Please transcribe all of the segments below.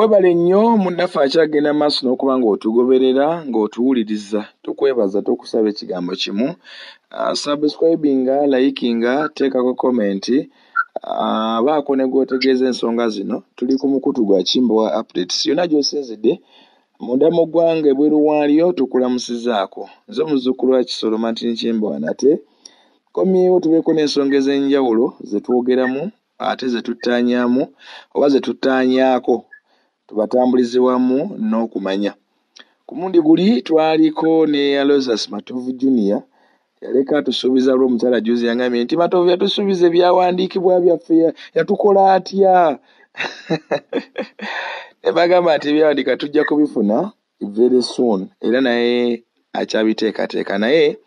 webale nnyo munnaffe akyagenda maaso n'okuba ng'otugoberera ng'otuwuliriza tukwebaza tukusaba ekigambo kimu subscribinga likinga teekako komenti baako ne gw'otegeeza ensonga zino tuli ku mukutu gwa Kimbowa updates yonna gy'osinzidde munda mu ggwanga ebweru waalyo tukulamusizaako nze omuzzukulu wa Kisolo Martin Kimbowa nate komyewo tubeeko n'ensonga ez'enjawulo ze twogeramu ate ze tuttaanyaamu oba ze tuttaanyaako tubatambulize wamu n'okumanya. Ku mundi guli twaliko ne Alozas Matovu Junior yaleka atusuubiza lw'omukyala juzi yangambye nti Matovu yatusuubiza ebyawandiikibwa byaffe yatukola atya ne bagamba nti ebyawandiika tujja kubifuna very soon era naye akyabiteekateeka naye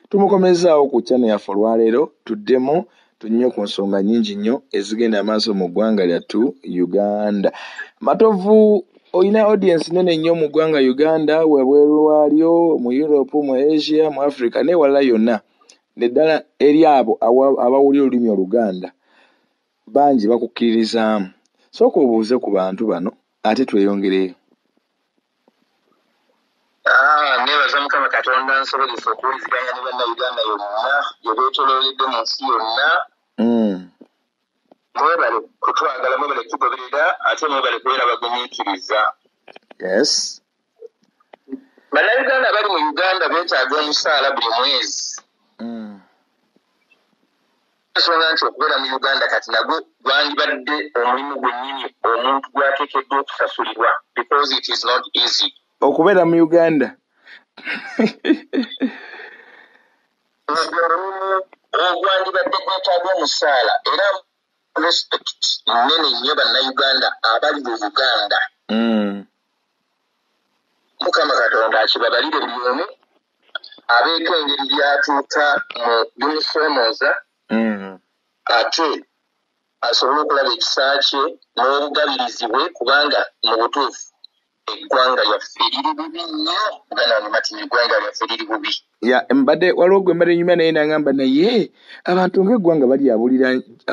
tumukomezaawo ku channel yaffe olwaleero tuddemu tunnyo ku nsonga nnyingi nnyo ezigenda amaaso mu ggwanga lyattu Uganda. Matovu olina audience nene nnyo mu ggwanga Uganda webweru waalyo mu Europe mu Asia mu Africa n'ewalala yonna neddala eri abo abawulira olulimi Oluganda bangi bakukkiririzaamu. Sooka obuuze ku bantu bano ate tweyongereyo. Nebaza Mukama Katonda nsobozesa okuwuliziganya ne bannayuganda yonna gye beetoolooledde mu nsi yonna. Mwebale kutwagala, mwebale kutugoberera, ate mwebale kubeera bagumiikiriza. Yes. Bannayuganda abali mu Uganda beetaaga omusaala buli mwezi. Ensonga nti okubeera mu Uganda kati nagwo gwandibadde omulimu gwennyini omuntu gwateekeddwa okusasulirwa because it is not easy. Okubeera mu Uganda. Ogwandibadde gwetaaga omusaala era respect nnene nnyo bannayuganda abali mu Uganda. Mukama Katonda akibabalire buli omu abeeko engeri gy'atuuka mu bimusomooza ate asobole okulaba ekisa kye n'obugabirizi bwe kubanga mu butuufu eggwanga lyaffe liri bubi nnyo. Uganda Martin, eggwanga lyaffe liri bubi. Mbadde waliwo gwe mbadde nyuma naye nagamba naye abantu ng'eggwanga balyabulira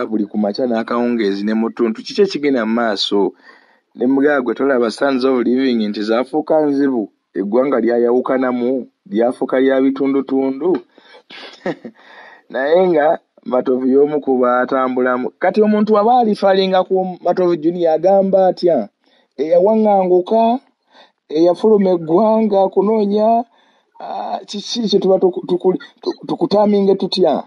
buli ku makya n'akawungeezi ne mu ttuntu kiki ekigenda mu maaso ne mugaagwe tolaba standards of living nti zaafuuka nzibu eggwanga lyayawukanamu lyafuuka lya bitundutundu naye nga Matovu y'omu ku baatambulamu. Kati omuntu aba alifalinga ku Matovu Junior agamba atya eyawaŋŋanguka eyafuluma eggwanga kunoonya kiki kye tuba tukutaaminge tutya?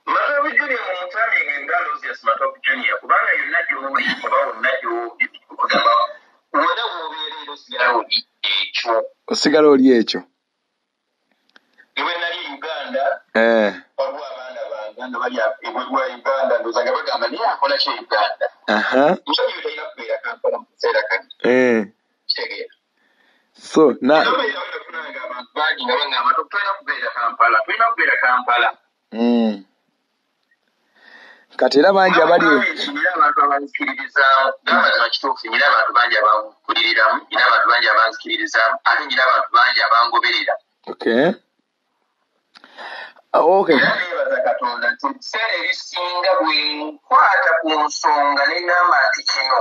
Matovu Junior mumutaaminge nga Alozas Matovu Junior kubanga yonna gy'oli oba wonna gy'ogamba wera w'obeera era osigala oli ekyo. Osigala oli ekyo. Ewe nali Uganda waliwo abaana bange nga bali ebweru wa Uganda ndowooza nga bagamba naye akola ki Uganda? Musajja oyo talina kubeera Kampala mu kiseera kano. Kitegeera. So nafunanga abantu bangi nga bagamba tulina kubeera Kampala, tulina kubeera Kampala. Kati era bangi abali nyina abantu abanzikiririzaamu n'amazima kituufu nyina abantu bangi abankuliriramu nyina abantu bangi abanzikiririzaamu ate nyina abantu bangi abangoberera. Era neebaza Katonda nti ebiseera ebisinga bwe nkwata ku nsonga ne ŋŋamba nti kino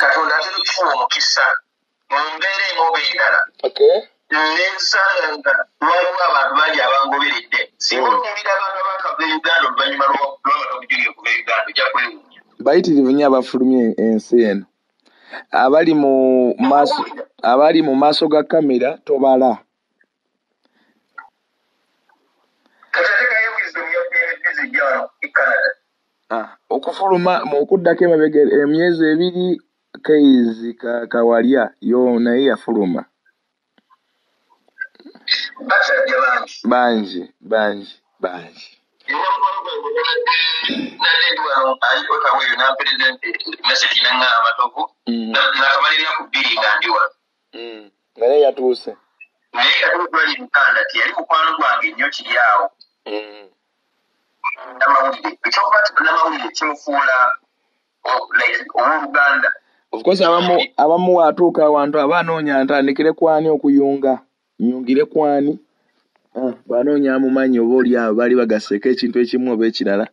Katonda atera okufuwa omukisa mu mbeera emu oba endala n'ensanga nga waliwo abantu bangi abangoberedde. Singa otumbira abantu abakava e Uganda oluvannyuma lw'Amatovu Junior okuva e Uganda ojja kwewuunya. bayitirivu nnyo abafulumya ensi eno abali mu maaso ga kamera tobala. Okufuluma okuddako emabega emyezi ebiri Kaizi Kawalya yo naye yafuluma bangi. Naye yatuuse naye yatuukulali Uganda tiyali mukwano gwange nnyo kiri awo. Namawulire ekyokuba namawulire kimufuula ow'Oluganda. Of course abamu waatuuka awantu aba anoonya ntandikire kwani okuyunga nyungire kwani banoonya amumanyi oba oli abo baali bagaseeko ekintu ekimu oba ekirala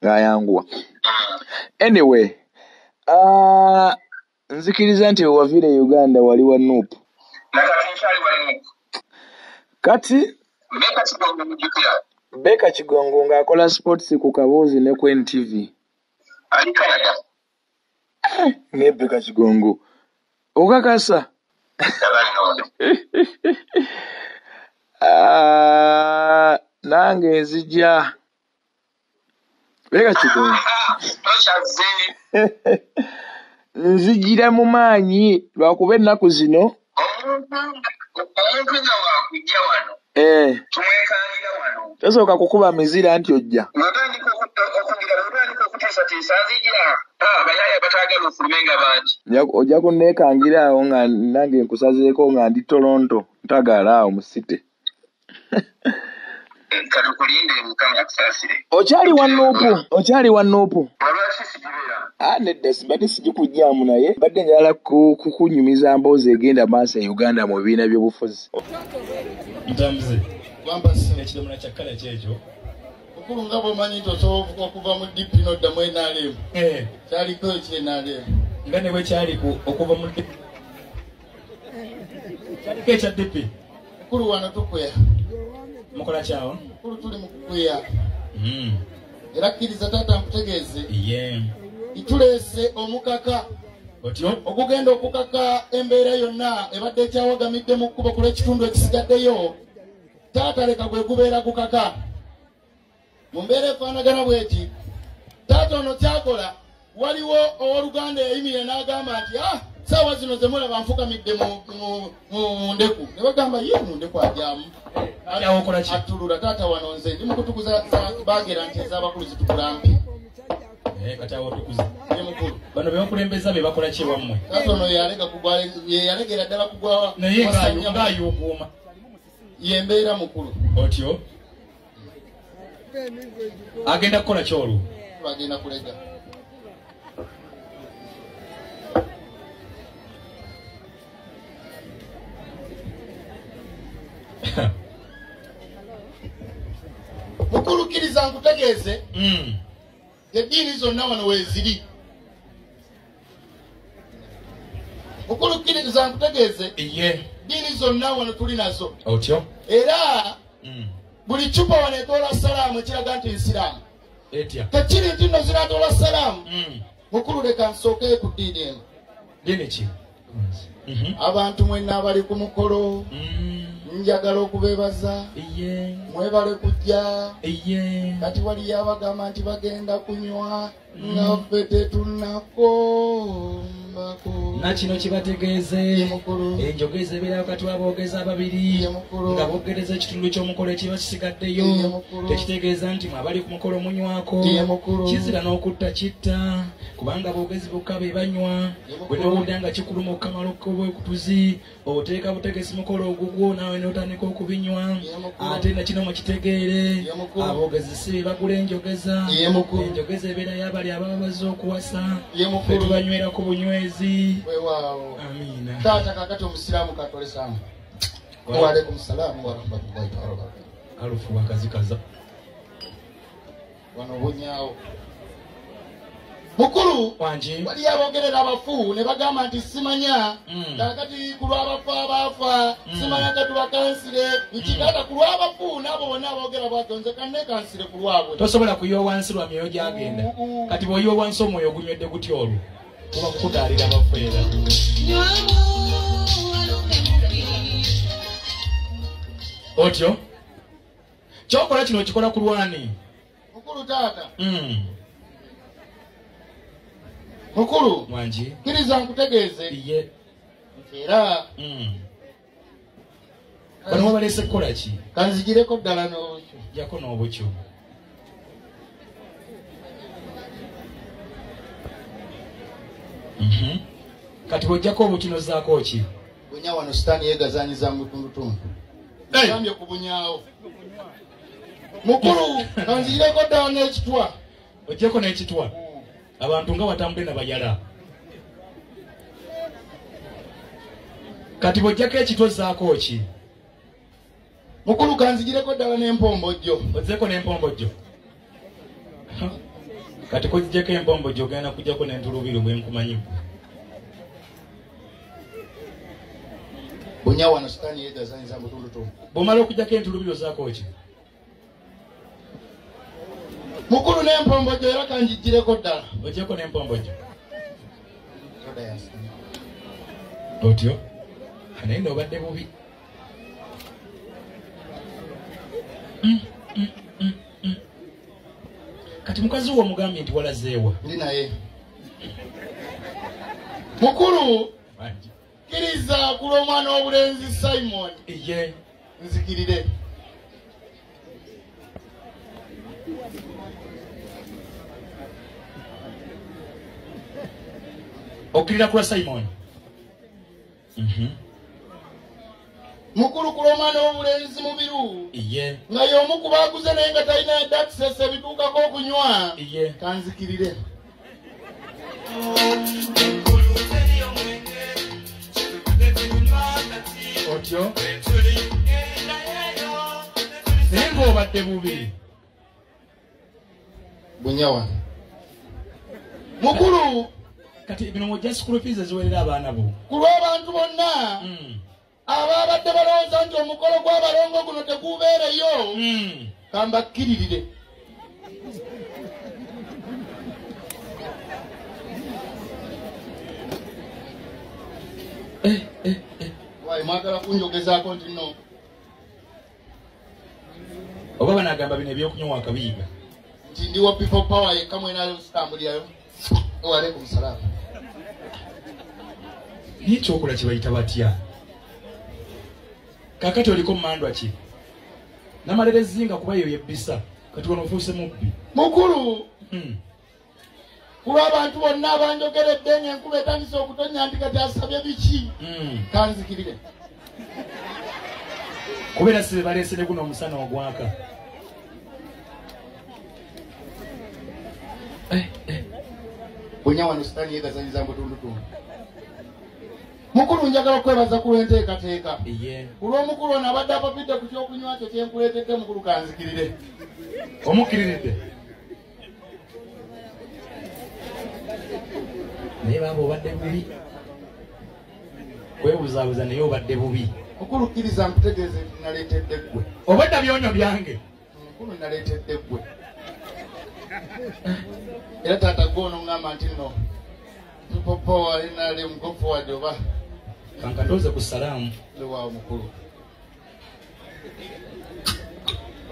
ng'ayanguwa. Anyway, nzikiriza nti wavire Uganda wali wa Nuupu. Kati Beka Kigongo ng'akola sports ku Kabuuzi ne ku NTV. Ali Canada. Ne Beka Kigongo. Okakasa. Nange nzija. Beka Kigongo. Nzijira mu maanyi lwakuba ennaku zino. Omuntu nga wakujja wano. Tumwekanira wano. Tosooka kukuba mizira nti ojja. Lwatandika okuteesatiisa nzija. Abayaya bataagala ofulumenga bangi. Ojja kunneekangira awo nga nange nkusazeeko nga ndi Toronto ntagala awo mu city. Katukulinde Mukama akusaasire. Okyali wa Nuupu. Lwaki sigibeera? Nedda sibadde sigikujjaamu naye badde njagala kukunyumiza mboozi egenda maaso e Uganda mu bibiina by'obufuzi. Ntambuze. Wambasi ekidomola kya kkala kyekyo. Mukulu nga bw'omanyi nti osobola okuva mu DP n'oddamu NRM. Kyaliko ekya-NRM. Nga ne bwe kyali okuva mu DP. Kyaliko ekya DP. Mukulu wano tukweya. Mukola kyawo? Mukulu tuli mu kukweya. Era kkiriza taata nkutegeeze. Ituleese omukaka. Otyo? Okugenda okukaka embeera yonna ebadde ekyawagamidde mu kkubo ku lw'ekitundu ekisigaddeyo. Taata leka gwe gubeera gukaka. Mu mbeera efaanagana bw'eti. Taata ono kyakola waliwo owooluganda eyayimirira n'agamba nti saawa zino ze mulaba nfukamidde mu ndeku. Ne bagamba ye mu ndeku ajyamu. Atulula taata wano nze ndi mu kutukuza baagera nti ez'abakulu zitukula mpi. Kati awo tukuze. Ye mukulu. Bano be bakulembeza be bakola ki wammwe? Taata ono yalegera ddala kugwa. Naye ng'ayuuguuma. Ye mbeera mukulu. Otyo? Agenda kukola ki olwo? Agenda kulega. Mukulu kkiriza nkutegeeze. Eddiini zonna wano weeziri. Mukulu kkiriza nkutegeeze. Eddiini zonna wano tuli nazo. Otyo? Era buli cupa wano etoola salaamu ekiraga nti nsiraamu. Etya? Tekiri nti nno ziratoola salaamu. Mukulu leka nsooke ku ddiini eno. Ddiini ki? Abantu mwenna abali ku mukolo. Njagala okubeebaza. Mwebale kujja. Kati waliyo abagamba nti bagenda kunywa nga ffe tetunnakombako. Nakino kibategeeze. Enjogeza ebeera wakati w'aboogezi ababiri nga boogereza ekitundu ky'omukolo ekiba kisigaddeyo. Tekitegeeza nti abali ku mukolo munywako. Kizira n'okutta kitta kubanga boogezi bokka be banywa. Bwe n'owulira nga kikuluma okukamala okubwekutuzi oteeka butegesi mukolo ogugwo naawe n'otandika okubinywa. Ate nakino mukitegeere aboogezi si be bagula enjogeza. Enjogeza ebeera y'abali ababa bazze okuwasa. Ffe tubanywera ku bunywezi. Amiina. Taata kakati omusiraamu katole sana. Wa alaikum salaam wa rahmatullahi wa barakatuh. Alufu wakazikaza. Wano bunyaawo. Mukulu wanji wali abogerera abafu ne bagamba nti simanya kakati ku lw'abafu abaafa simanya katuwa kansire ikigata ku lw'abafu nabo bonna abogera bwatonze kanne kansire ku lwabwe. Tosobola kuyiwa wansi lwa myoyo gyagenda. Kati bw'oyiwa wansi omwoyo gunywedde gutya olwo kuba kukutaalira abafeera. Otyo kyokola kino okikola ku lwani? Mukulu taata. Mukulu wanji kkiriza nkutegeeze. Era bano babalese kukola ki? Kanzigireko ddala n'obukyo. Jako n'obukyo. Kati bw'ojjako obukino zaako ki? Bunya wano sitaani yeegazaanyiza mu tundutundu. Gambye ku bunyaawo. Mukulu kanzigireko ddala n'ekitwa. Ojjeko n'ekitwa. Abantu nga batambule na bayala. Kati bw'ojjako ekitwa zaako ki? Mukulu kanzigireko ddala n'empombojjo. Ozzeeko n'empombojjo. kati kujjako empombo gy'ogenda kujjako n'entulubiro bwe nkumanyi. Bunyawo wano sitaani yeegazanyiza mutundutundu. Bw'omala okujjako entulubiro zaako ki? Mukulu n'empombo gyo era kanjijjireko ddala. Ojjako n'empombo gyo. Otyo? Naye n'obadde bubi. Kati mukazi wo omugambye nti walazeewa. Ndi naye. Mukulu kkiriza kula omwana w'obulenzi Simon. Ye. Nzikirire. Okkirira kula Simon. Mukulu kula omwana w'obulenzi Mubiru. Ye. Nga y'omu ku baaguze naye nga talina yadde access ebituukako okunywa. Ye. Kanzikirire. Otyo? Naye ng'obadde bubi. Bunyawa. Mukulu. Kati bino mwojja school fees eziwerera abaana bo. Ku lw'abantu bonna. Abaabadde balowooza nti omukolo gw'abalongo guno tegubeereyo. Kambakkiririre. Wayi mwagala kunjogezaako nti nno. Oba banagamba bino ebyokunywa wakabiyiga. Nti ndiwo people power yekka mwenaali okutambulirayo. Ewale ku musalaba. Naye ekyokola kye bayita batya? Kakati oliko mmandwa ki? Namalira ezzinga kuba eyo yebbisa. Kati wano ofuuse mubbi. Mukulu. Kuba abantu bonna abanjogeredde ng'enkuba etandise okutonnya nti kati asabye biki? Kanzikirire. Kubeera sibe baleesere guno omusana ogwaka. Bunya wano sitaani yeegazanyiza mutundutundu. Mukulu njagala okwebaza ku lw'enteekateeka. Ku lw'omukulu ono abadde apapidde ku kyokunywa kyo kyenkuleetedde mukulu kanzikirire. Omukkiriridde? Naye baba obadde bubi. Kwebuzaabuza naye obadde bubi. Mukulu kkiriza nkutegeeze nti naleetedde ggwe. Obadde byonyo byange. Mukulu naleetedde ggwe. Era taata gwono ngamba nti nno tupopo alinali mugofu wadde oba kankatoze ku salaamu lewaawo mukulu.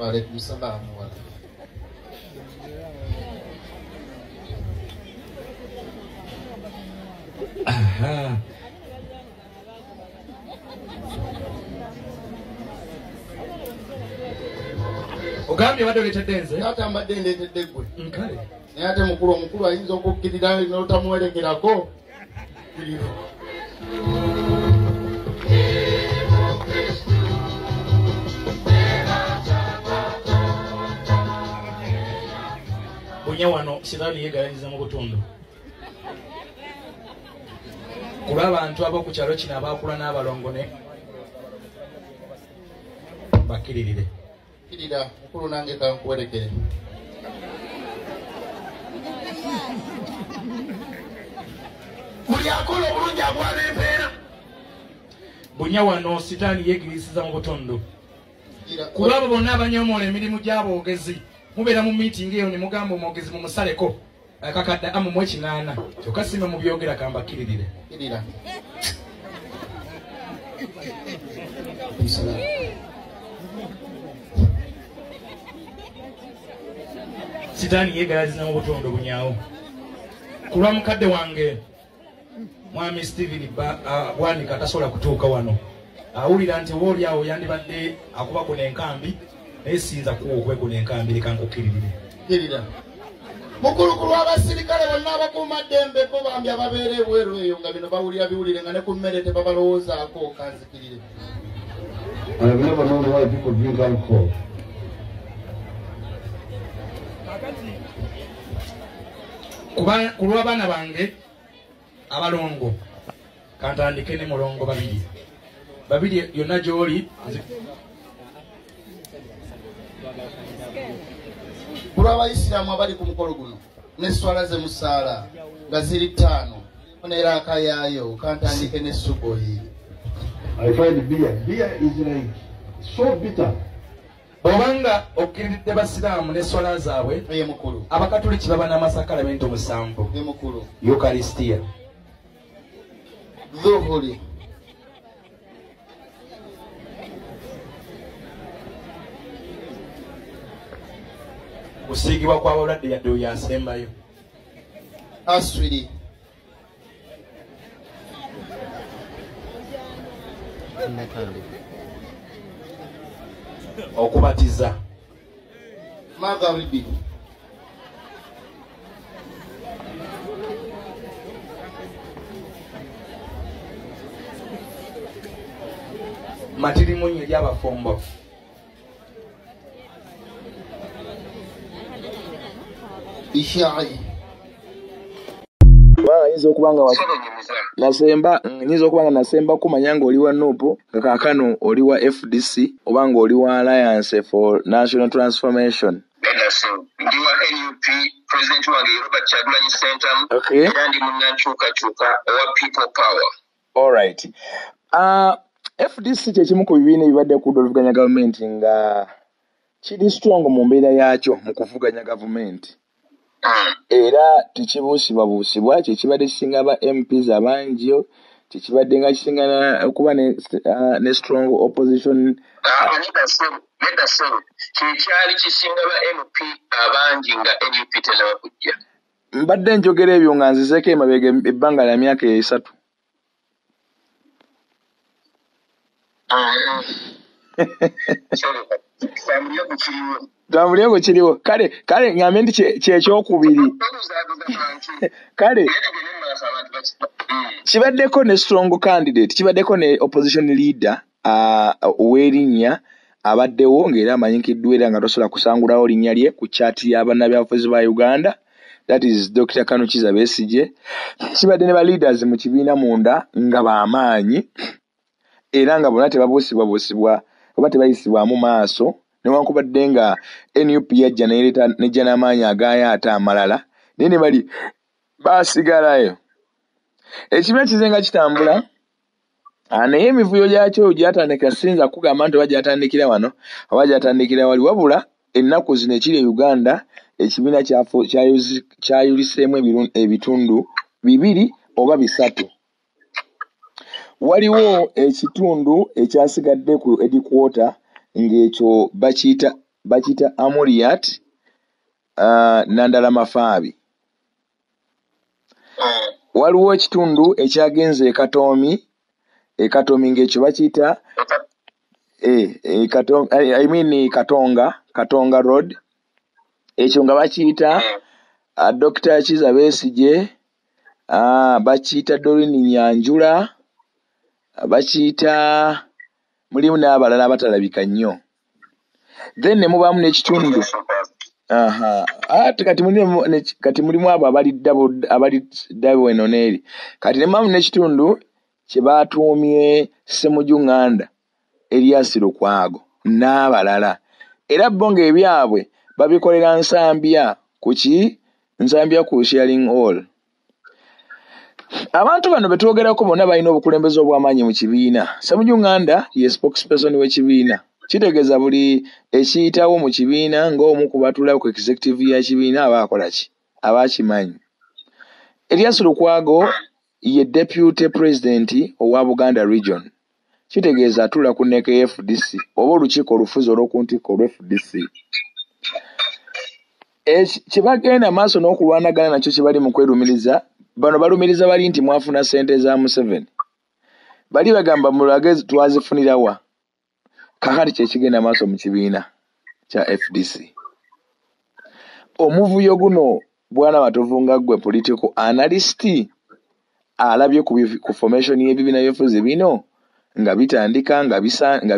Waalaikum salaamu wala. Aha. Ogambye wadde oleetedde nze? Taata mbadde ndeetedde ggwe. Nkale. Naye ate omukulu ayinza okukkirira n'otamuwerekerako. Bunya wano sitaani yeegalanyiza mu butundu. Kuba abantu ab'oku kyalo kino abaakula n'abalongo ne bakkiririre. Kkirira mukulu nange kankuwerekere. Buli akola obulungi agwala empeera. Bunya wano sitaani yeegirisiza mu butundu. Kuba abo bonna abanyoomola emirimu gy'aboogezi mubeera mu miitingi eyo ne mugamba omwogezi mumusaleko akakadde amumu ekinaana kyokka sime mu byogera kambakkiririre. Kkirira. Sitaani yeegalaziza mu butundu bunyaawo. Ku lwa mukadde wange Mwami Steven Bwanika tasobola kutuuka wano. Awulira nti oba oli awo yandibadde akuba kuno enkambi naye siyinza kuwa okwekuna enkambi leka nkukkiririre. Kkirira. Mukulu ku lw'abasirikale bonna abakuumaddembe bo bambi ababeera ebweru eyo nga bino bawulira biwulire nga ne ku mmere tebabalowoozaako kanzikirire. I have never known why people drink alcohol. Ku lw'abaana bange abalongo kantandike ne mulongo babiri yonna gy'oli. Ku lw'Abayisiraamu abali ku mukolo guno n'esswala ze musaala nga ziri 5 n'eraaka yaayo kantandike n'essugoyi. I find beer is like so bitter. Bw'obanga okkiridde basiraamu n'esswala zaabwe Ye mukulu. abakatoliki baba n'amasakramentu 7 Ye mukulu. Eucharistia, Dhuhuri. kusiigibwa kw'abalwadde yadde oyo asembayo, Aswiri. okubatiza, Magharibi. matirimunye ly'abafumbo, Ishai. Nyinza okubanga nasemba kumanya nga oli wa NUP nga kaakano oli wa FDC oba nga oli wa Alliance for National Transformation. Ndi wa NUP, President wange Robert Kyagulanyi Ssentamu. Okay. Era ndi munnankyukakyuka owa People Power. Alright. FDC kyekimu ku bibiina ebibadde ku oluvuganya gavumenti nga kiri strong mu mbeera yaakyo mu kuvuganya gavumenti. Era tekibuusibwabuusibwa kyekibadde kisinga ba MPs abangi, kyekibadde nga kisinga okuba ne strong opposition. Kyekyali kisinga ba MP abangi nga NUP tenaba kujja. Mbadde njogera ebyo nga nzizeeko emabega ebbanga lya myaka 3. Tambuleko kiriwo. Kale ngambe nti kyekyokubiri. Kale kibaddeko ne strong candidate, kibaddeko ne opposition leader ow'erinnya abaddewo ng'era amanyikiddwa era nga tosobola kusangulawo linnya lye ku chaati y'abannabyabufuzi ba Uganda, that is Dr. Kanu Kizza Besigye. Kibadde ne ba leaders mu kibiina munda nga b'amaanyi era nga bonna tebabuusibwabuusibwa oba tebayisibwamu maaso, newankubadde nga NUP yajja nejja n'amaanyi agaayo ate amalala naye ne bali baasigalayo. Ekibiina kizenga kitambula naye emivuyo gyakyo gyatandikira, sinza kugamba nti oba gyatandikira wano oba gyatandikira wali, wabula ennaku zino ekiri e Uganda ekibiina kyayuliseemu ebitundu 2 oba 3. Waliwo ekitundu ekyasigadde ku headquarter ng'ekyo bakiyita Amuriat Nandala Mafaabi. Waliwo ekitundu ekyagenze Ekatomi ng'ekyo bakiyita Katonga Road, ekyo nga bakiyita Dr. Kizza Besigye, bakiyita Doreen Nyanjula, bakiyita, mulimu n'abalala abatalabika nnyo. Then ne mubaamu n'ekitundu kati mulimu abo abali dabo eno n'eri. Kati ne mubaamu n'ekitundu kye baatuumye Ssemujju Elias Lukwago n'abalala, era bo ng'ebyabwe babikolera nsambya ku sharing all. Abantu bano betwogerako bonna balina obukulembeze obw'amaanyi mu kibiina. Ssemujju ye spokesperson w'ekibiina. Kitegeeza buli ekiyitawo mu kibiina ng'omu ku batuulawo ku executive y'ekibiina aba akola ki? Aba akimanyi. Elias Lukwago ye deputy president owa Buganda region. Kitegeeza atuula ku nneka FDC oba olukiiko olufuzi olw'okuntikko olw'FDC. Kyebagenda maaso n'okulwanagana nakyo kye bali mu kwerumiriza, bano balumiriza bali nti mwafuna ssente za Museveni. Bali bagamba mulage twazifunira wa? Kakati kyekigenda maaso mu kibiina kya FDC. Omuvuyo guno bwana Matovu nga ggwe political analyst alabye ku formation y'ebibiina by'efuzi bino nga bitandika nga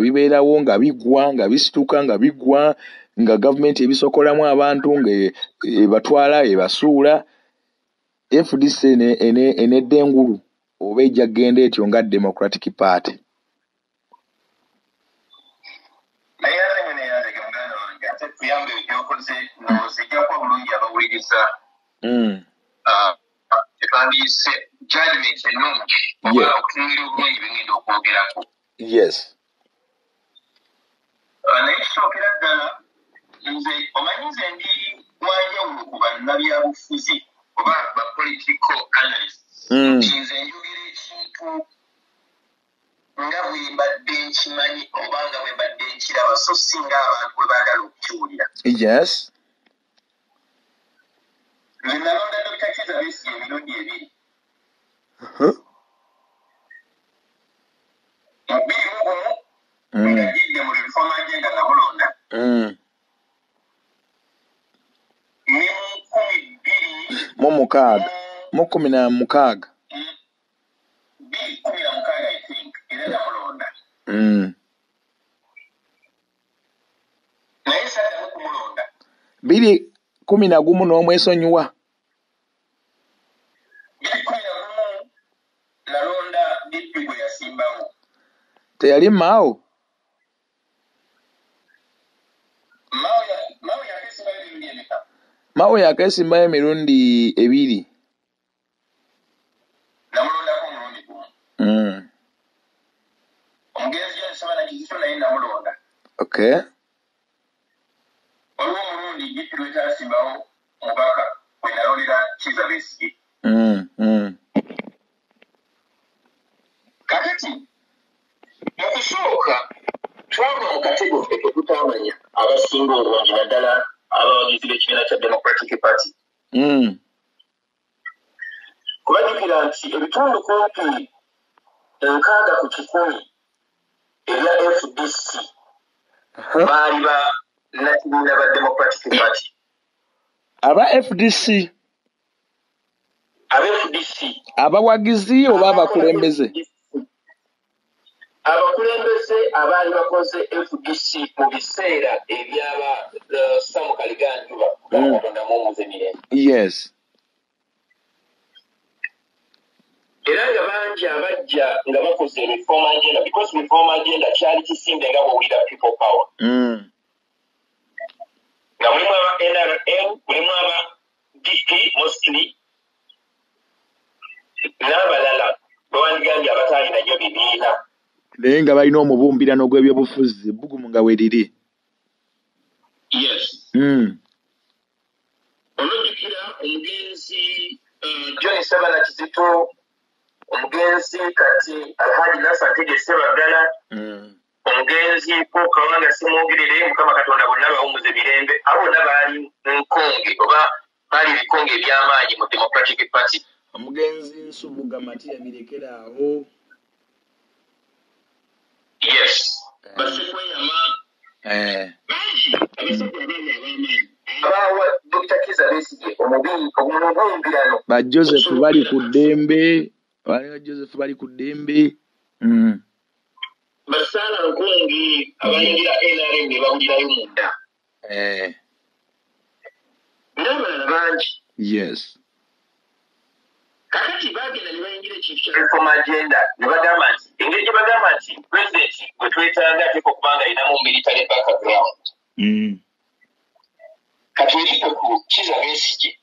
bibeerawo nga bigwa nga bisituka nga bigwa nga gavumenti ebisokolamu abantu nga ebatwala ebasuula. FDC enedda engulu oba ejja kgenda etyo nga Democratic Party. Naye ate muganda wange ate tuyambe ebyokoze n'ozijja kwa bulungi abawuliriza Twandiyise judgment ennungi oba okutunulira obulungi bengenda okwogerako. Yes. Naye kisookera ddala nze omanyi nze ndi wanjawulo ku bannabyabufuzi oba ba political analysts nti nze njogera ekintu nga bwe mbadde nkimanyi oba nga bwe mbadde nkiraba so si nga abantu bwe baagala okukiwulira. Yes. Nze nalonda Dr. Kizza Besigye emirundi ebiri. Mu 2021 nga jjidde mu reform agenda namulonda. Ne mu 2016. 2016 I think era namulonda. Naye saddamu kumulonda. 2011 n'omwesonyiwa. 2011 nalonda DP gwe yasimbawo. Teyali Mao? Mao yakeesimbayo emirundi ebiri. Namulondako omulundi gumu. Omugenzi John Kizito naye namulonda. Okay. Waliwo omulundi DP lwe tyasimbawo mubaka bwe nalondera Kizza Besigye. Kakati mu kusooka twava mu katego ffe tetutamanya abasinga obungi naddala abawagizi b'ekibiina kya Democratic Party. Kubajjukira nti ebitundu kumpi 60% ebya FDC baali bannakibiina ba Democratic Party. Aba FDC? Aba-FDC. Abawagizi oba abakulembeze? Abakulembeze abaali bakoze FDC mu biseera ebyaba Sam Kaliganjuba Katonda mumuze mirembe. Yes. Era nga bangi abajja nga bakoze reform agenda because reform agenda kyali kisimbe nga bwowulira people power. Nga mulimu aba NRM, mulimu aba DP mostly n'abalala bawandigambye abataalina nnyo bibiina. Naye nga balina omubumbirano gw'ebyobufuzi ebbugumu nga weeriri. Yes. Olwojjukira omugenzi John Sabana Kizito, omugenzi kati Alhaji Nasser Ntege Ssebaggala, omugenzi Paul Kawanga Simwogerere, Mukama Katonda bonna bawumuze mirembe, abo bonna baali nkonge oba baali bikonge eby'amaanyi mu Democratic Party. Omugenzi Nsubuga Matiya birekeraawo. Yes. Basekweyama. Abawa Dr. Kizza Besigye omubumbirano. Ba Joseph bali ku ddembe. Ba Joseph bali ku ddembe. Basala nkongi abayingira NRM ne bawulirayo munda. N'abalala bangi. Yes. Kakati bagenda ne bayingira ekintu kya reform agenda ne bagamba nti engeri gye bagamba nti president bwe twetaaga ateeka okubanga alinamu military background. Kati eriko ku Kizza Besigye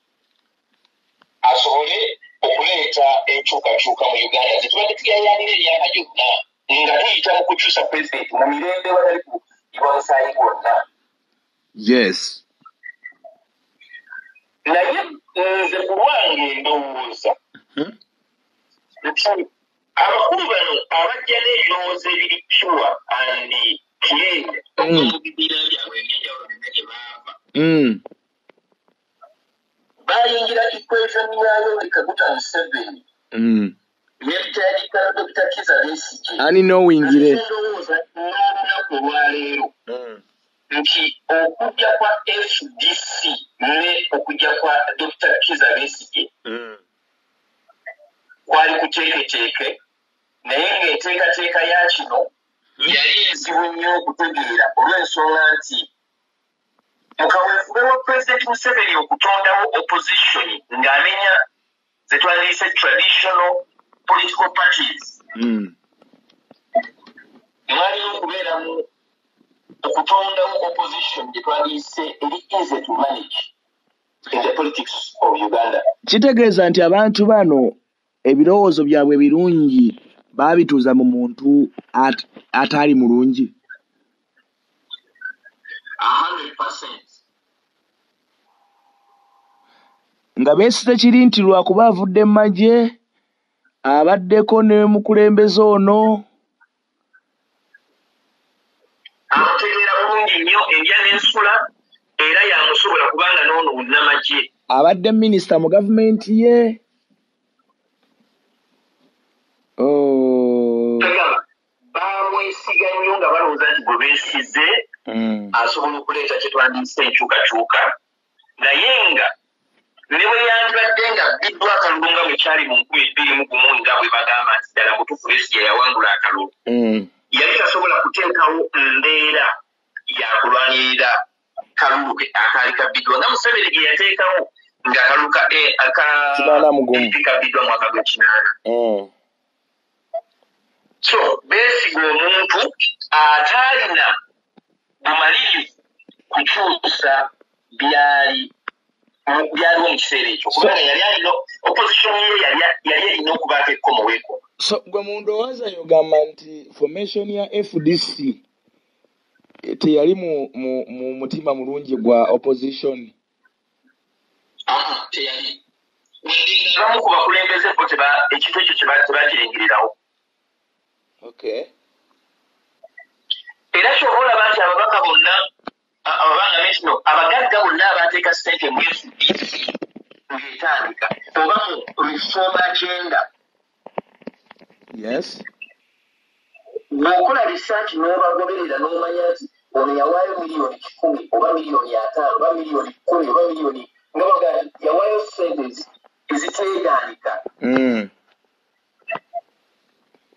asobole okuleeta enkyukakyuka mu Uganda. Nze tubadde tuyayanira emyaka gyonna nga tuyita mu kukyusa president mu mirembe watali ku ibonsaayi gwonna. Yes. Naye nze ku lwange ndowooza nti abakulu bano abajja n'ebirowoozo ebiri pure and clean mu bibiina byabwe eby'enjawulo byonna gye baava bayingira equation yayo Kaguta Museveni n'ebitayagikala Dr. Kizza Besigye ani n'owingire ndowooza n'olunaku olwaleero nti okujja kwa FDC ne okujja kwa Dr. Kizza Besigye kwali kuteeketeeke naye ng'enteekateeka ya kino yali enzibu nnyo okutegeera olw'ensonga nti mu kaweefube wa President Museveni okutondawo opposition ng'amenya ze twandiyise traditional political parties mwalina okubeeramu okutondawo opposition gye twandiyise eri easy to manage in the politics of Uganda. Kitegeeza nti abantu bano ebirowoozo byabwe birungi baabituuza mu muntu ataali mulungi. 100%. Nga beesize kiri nti lwakuba avudde mu magye abaddeko ne mukulembeze ono amutegeera bulungi nnyo endya n'ensula era yamusobola kubanga n'ono munnamagye abadde minisita mu gavumenti ye. bamwesiga nnyo nga balowooza nti gwe beesize asobola okuleeta kye twandiyise enkyukakyuka naye nga ne bwe yandibadde nga bbiddwa akalulu nga bwe kyali mu 2021 nga bwe bagamba nti ddala butuufu Besigye yawangula akalulu yali tasobola kuteekawo mbeera yakulwanirira kalulu akaali kabbiddwa nga Museveni ge yateekawo nga kalulu kabbiddwa mwaka gw'ekinaana. So Besigye omuntu ataalina bumalirivu kukyusa byaliwo mu kiseera ekyo kubanga yali alina opposition ye yali erina okubaako ekkomo weekoma. So gwe mu ndowooza yogamba nti formation ya FDC teyali mu mutima mulungi gwa opposition? Teyali wadde abamu ku bakulembeze bo ekintu ekyo tebakirengererawo. Okay. Era kyoba olaba nti ababaka bonna ababanga abagagga bonna abateeka ssente mu FDC ng'etandika oba mu reform agenda. Yes. Bw'okola research n'obagoberera n'omanya nti ono yawaayo miliyoni 10 oba miliyoni 5 oba miliyoni 10 oba miliyoni nga bagamba yawaayo ssente eziteegaanika.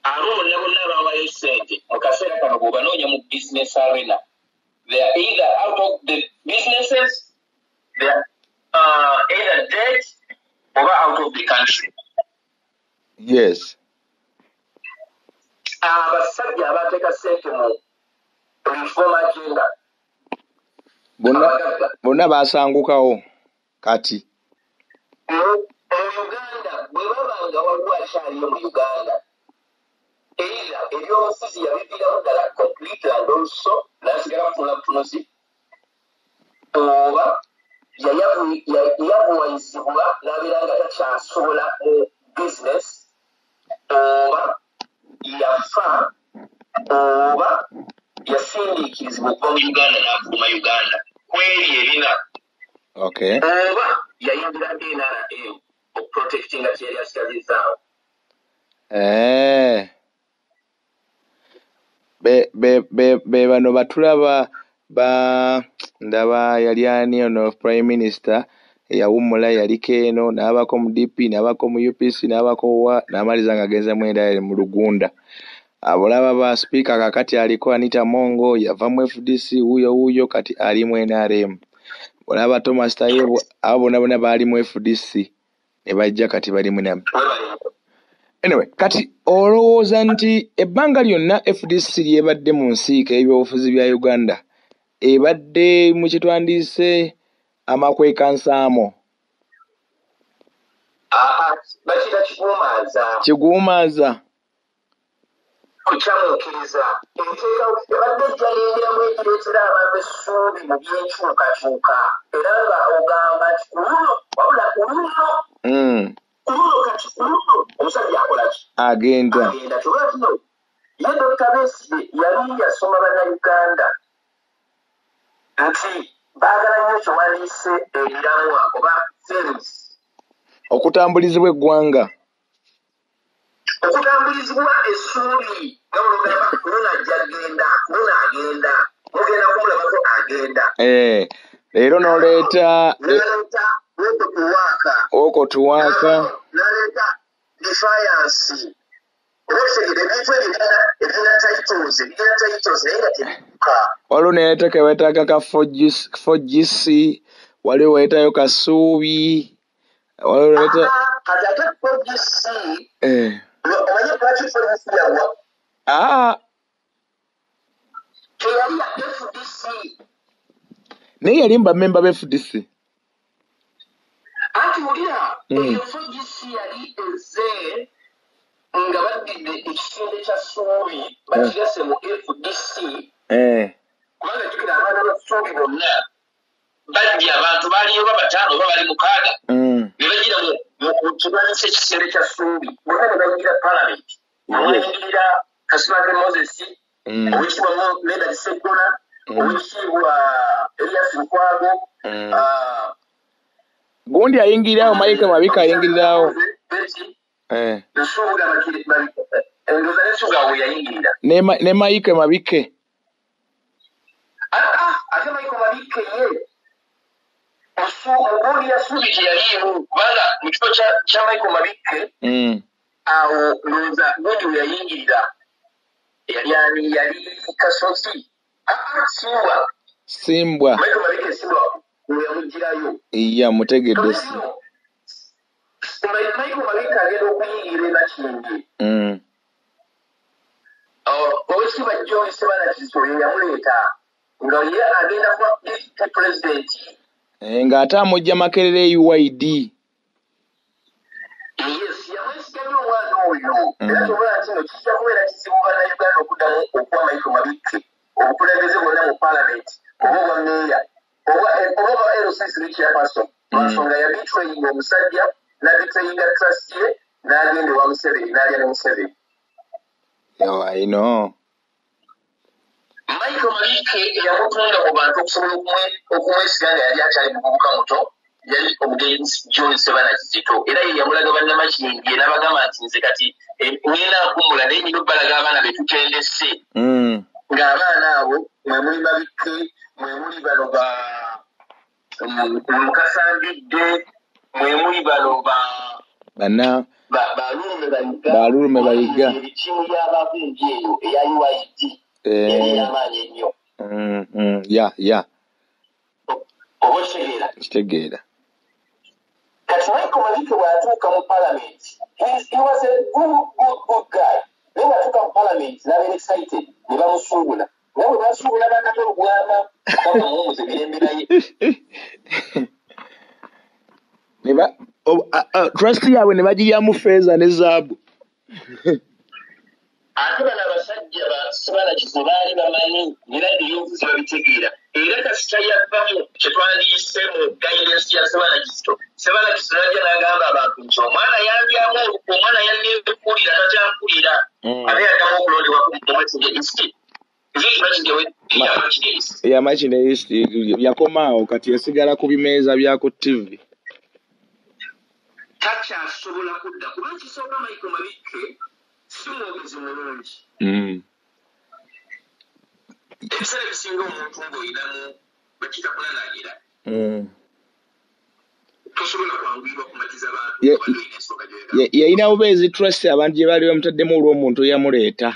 Abo bonna bonna abawaayo ssente mu kaseera kano bw'obanoonya mu business arena, they are either out of the businesses, they are either dead or out of the country. Yes. Abasajja abateeka ssente mu reform agenda bonna baasangukawo kati. Mu Uganda bwe babanga waliwo akyaliyo mu Uganda era ebyobufuzi yabiviiramu ddala complete and also n'asigala kutunula butunuzi oba yayavuwanyizibwa n'abeera nga takyasobola mu business oba yafa oba yasindiikirizibwa okuva mu Uganda n'afuluma Uganda kweri ebina. Okay. Oba yayingira NRM okuprotectinga kyeyali asigazizaawo. Be bano batulaba ndaba yali ani ono prime minister eyawummula yaliko eno n'abako mu DP n'abako mu UPC n'abako wa n'amaliza nga agenza mwenda mu Lugunda. Abolaba ba speaker kakati aliko Anita Mongo yava mu FDC wuyo kati ali mu NRM. Olaba Thomas Tayebwa abo bonna baali mu FDC ne bajja kati bali mu NRM. Anyway, kati olowooza nti ebbanga lyonna FDC lyebadde mu nsiika y'ebyobufuzi bya Uganda ebadde mu kitwandiise amakwekansamo? Bakira kiguumaaza. Kukyamuukiriza enteeka ebadde ejjalengeramu ekireetera abantu essuubi mu byenkyukakyuka era nga ogamba nti kuluno wabula kuluno kati kuluno omusajja akola ki? Agenda kyolwa kino ye Dr. Besigye yali yasoma bannayuganda nti baagala nnyo kyewandiise ebiramwa oba films okutambulizibwa eggwanga, okutambulizibwa essuubi nga olugamba kuno ajja agenda kuno agenda mugenda kumulabako agenda leero n'oleeta wokotuwaaka n'aleeta defiance obategedde ebintu ebirina titles naye nga tebibuka waliwo neeta kewetaaga ka 4GC waliwo weetayo kasuubi waliwo leeta kati ate 4GC omanyi lwaki 4GC yagwa teyali ya FDC naye yali mu bamemba ba FDC ekisinde kya Ssuubi bakigase mu FDC kubanga jjukira abaana ba Ssuubi bonna baddi abantu baaliyo babataano oba bali mukaaga ne bagira mu kibanisa ekisinde kya Ssuubi bonna ne bayingira palamenti omwayingirira Kasibage Moses owekitiibwa Medard Sseggona owekitiibwa Elias Lukwago gundi ayingirirawo Mike Mabika ayingirirawo ne Mike Mabike ate Mike Mabike ye ogundi yasuubike yaliimu kubanga mu kifo kya Mike Mabike awo ndowooza gundi we yayingirira yali Kasozi Simbwa Mike Mabike Simbwa we yamugirayo iya mutegedde si Mike Mabike agenda okuyingira Nakindi owekitiibwa John Ssebaana ye yamuleeta nga ye agenda kuba deputy president ng'ate amujja Makerere UID yes yamwesigamye omwana oyo era tobola nti no kijja kubeera kizibu bannayuganda okuddamu okuwa Mike Mabike obukulembeze bwonna mu palamenti oba obwa meeya oba obwa LCC ne chairperson lwansonga yabitrayinga omusajja n'abitrayinga trust ye n'agenda ewa Museveni n'alya ne Museveni. I know. Mike Mabike yamutunda ku bantu okusobola okumwesiga nga yali akyali muvubuka muto yali omugenzi John Ssebaana Kizito era ye yamulaga bannamakindi era bagamba nti nze kati ngenda nkummula naye nyina obbalaga abaana be tutendese ng'abaana abo mwe muli Mabike mwe muli bano Mukasambidde mwe muli bano Balume Bayiga ebikimu by'abavunji eyo eya UID yali ey'amaanyi ennyo oba kitegeera kati Mike Mabike bw'atuuka mu palamenti he was a good guy naye bw'atuuka mu palamenti n'abeera excited ne bamusuubula naye bwe basuubula bakatolugwama bamuwumuza emirembera ye trust yaabwe ne bagiryamu feeza ne zaabu ate bano abasajja ba Ssebaana Kizito baali bamanyi era ebyobufuzi babitegeera era kasita yavamu kye twandiyise mu guidance ya Ssebaana Kizito Ssebaana Kizito najja n'agamba abantu nti omwana yandyamu olukwe omwana yanneekulira takyampulira ate yaddamu okulondebwa ku Makindye East Makindye East yakomaawo kati yasigala ku bimeeza bya ku TV takyasobola kudda kuba kisooka Mike Mabike si mwogezi mulungi ebiseera ebisinga omuntu ng'oyinamu bakita kulalagira tosobola kwanguyirwa kumatiza bantu obadde olina ensonga gy'oyagala yalina bubeezi trust abantu gye baali bamutaddemu olw'omuntu eyamuleeta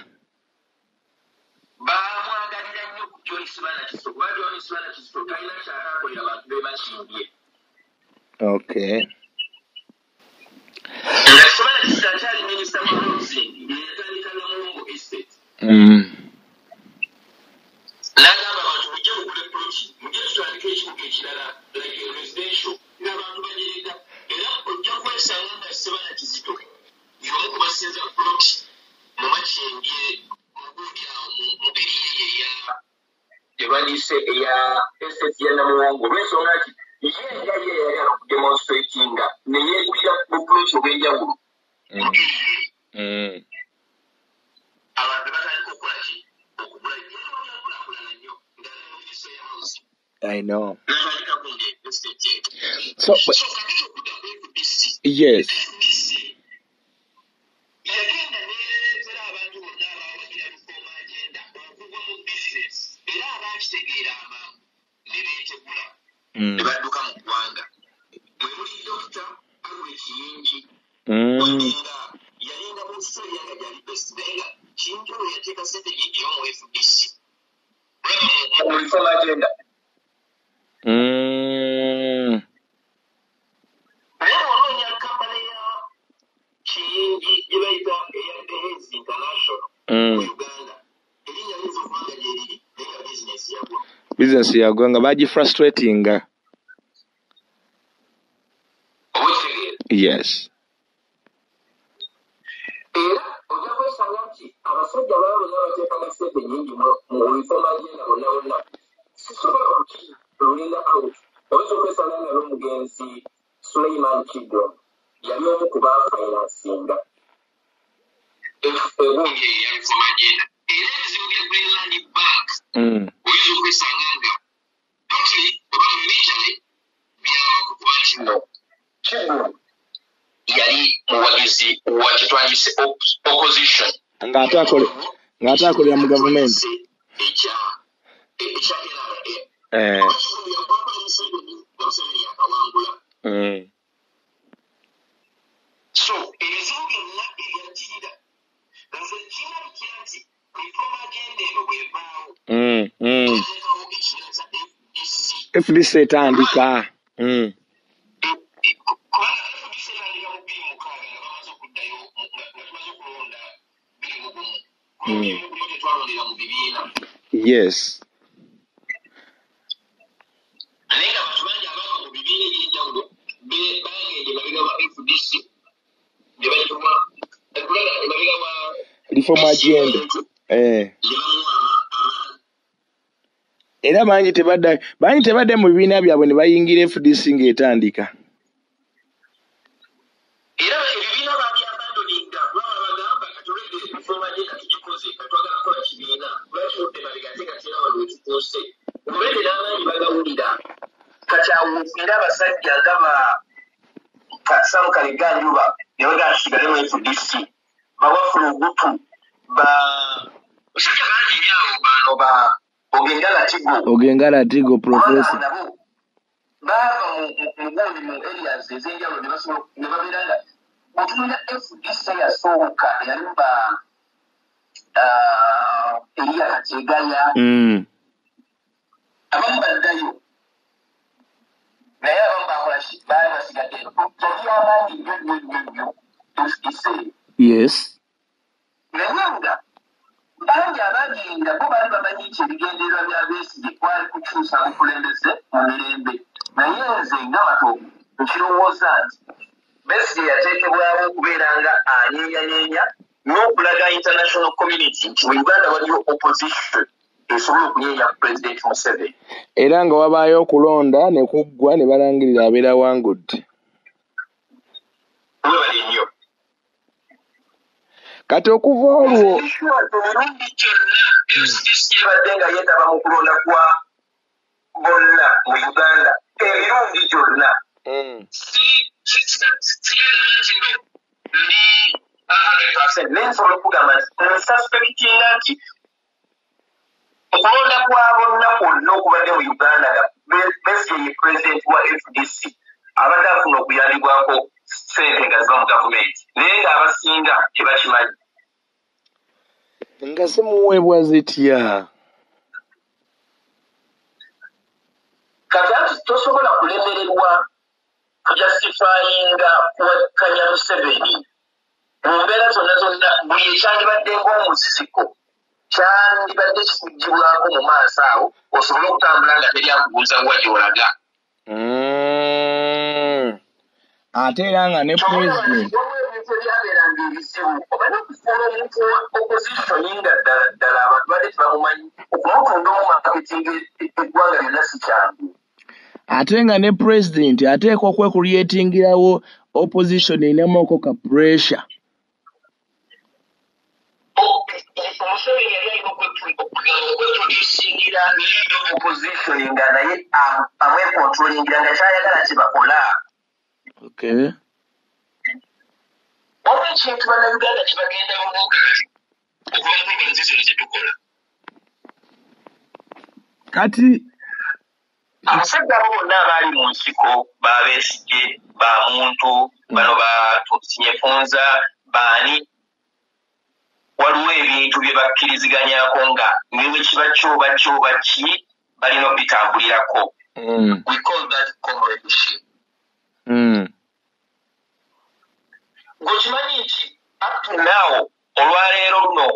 bamwagalira nnyo ku John Ssebaana Kizito kuba John Ssebaana Kizito talina kyakaakolera abantu be Makindye nga Ssebaana Kizito akyali minisita wa housing yeyatandika Namuwongo estate n'agamba abantu mujje mugule ploti mujje tutandika ekibuga ekirala like residential ng'abantu bagyenda era ojja kwesanga nga Ssebaana Kizito y'omu ku basinza ploti mu Makindye ogundi awo mu eriye gye bandiyise eya estate ya Namuwongo olw'ensonga nti ye nga ye yali okudemonstratinga ne yeegulira mu ploti obw'enjawulo abantu batandika okukola ki okugula byakulaakulana nnyo ng'ali mu minisitule ya housing I know n'atandika kundi estate so kagenda okudda ku FDC yes yagenda neereetera abantu bonna abawagira reform agenda okugwa mu business era abaakitegeera amangu ne beetegula ne badduka mu ggwanga mwe muli Dr. Albert Kiyingi nga yalinda mu kiseera nga gyali best naye nga Kiyingi oyo yateeka ssente nyingi mu FDC mu reform agenda naye bw'onoonya kampani ya Kiyingi gye bayita eya Dehez International mu Uganda erinnya liyinza okuba nga gye liri naye nga bizinesi yagwa nga bagifrustratinga yes era ojja kwesanga nti abasajja baabwe n'abateekamu ssente nnyingi mu bifoma agenda bonna bonna sisobola okukirulinga out oyinza okwesanga nga n'omugenzi Suleiman Kiddo yali omu ku baafainansinga ebundi eya bifoma agenda era ebizibu bya Greenland Bank oyinza okwesanga nga totally oba majorly byaba kukuba kino Kiddo yali muwagizi wa kitwandise opposition ng'ate akolera mu gavumenti so ebizibu byonna ebyajjirira nze kirabikira nti reforma agenda eno bwevaawo alekawo ekibiina kya FDC etandika yes alenga abantu bangi abanga mu bibiina ebyenjawulo bagende mabega wa FDC ne bayituma emabega wa reform agenda era bangi tebadde mu bibiina byabwe ne bayingira FDC ng'etandika era ebibiina babyabandoninga baba bagamba katulege reform agenda tugikoze katwagala kukola kibiina lwaki udde mabega ate kati era wano wekituuse omubende n'abangi bagawulira kati awuufira abasajja nga Sam Kaleganjuba ne bagashigale mu FDC bawafulugutu basajja bangi nnyo bano Ogenga Latigo professor bava mu mu areas ez'enjawulo ne babeera nga otunula FDC yasooka yalumba Elia Kategaya abamu baddayo naye abamu bakola baali basigadde yali amaanyi nnyo FDC yes naye nga bangi abagenda bo baali bamanyi nti ebigendererwa bya Besigye kwali kukyusa bukulembeze mu mirembe naye nze nga bato nkirowooza nti Besigye yateekebwawo okubeera nga anyeenya n'okulaga international community nti mu Uganda waliyo opposition esobola okunyeenya ku President Museveni era nga wabaayo okulonda ne kuggwa ne balangirira abeera wangudde webale nnyo kati okuva olwo emirundi gyonna FDC ebadde nga yeetaba mu kulonda kwa bonna mu Uganda emirundi gyonna sigagamba nti ndi 100% naye nsobola okugamba nti nsuspectinga nti okulonda kwa bonna kwonna okubadde mu Uganda nga Besigye ye president wa FDC abadde afuna okuyambibwako ssente nga ziva mu gavumenti naye ng'abasinga tebakimanyi nga zimuweebwa zitya kati tosobola kulemererwa kujustifyinga kuwakkanya Museveni mu mbeera zonna buli ekyandibadde ng'omuziziko kyandibadde kikugibwako mu maaso awo osobole okutambula nga teri akubuuza wa gy'olaga ate era nga ne president ebyabeeranga ebizibu oba n'okufuula omuntu wa opposition nga ddala abantu badde tebamumanyi okumutunda omu marketing eggwanga lyonna si kyangu ate nga ne president ateekwa okwekuliyetingirawo opposition einamuoko ka pressure Museveni yali alina okweproducingira lead of opposition nga naye amwekontrolingira nga kyayagala kyebakola okay oba ekintu bannayuganda kyebagenda bumuuka kati okuva mu provinsi zino zetukola kati abasajja abo bonna abaali mu nsiko babeesigye bamuntu bano basinyefunza baani waliwo ebintu bye bakkiriziganyako nga niwe kiba kyoba ki balina okubitambulirako we call that comradeship gwekimanyi nti up to now olwaleero luno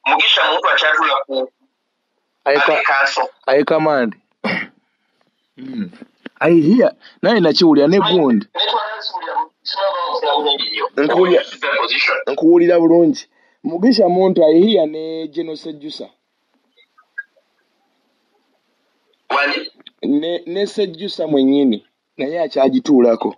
Mugisha muntu akyatula ku kanso ayikamandi ayihiya naye nakiwulira ne gundi nkuwulira bulungi Mugisha muntu ayihiya ne Genocide Jusa. Wani? Ne Sejusa mwenyini. Naye akyagituulako.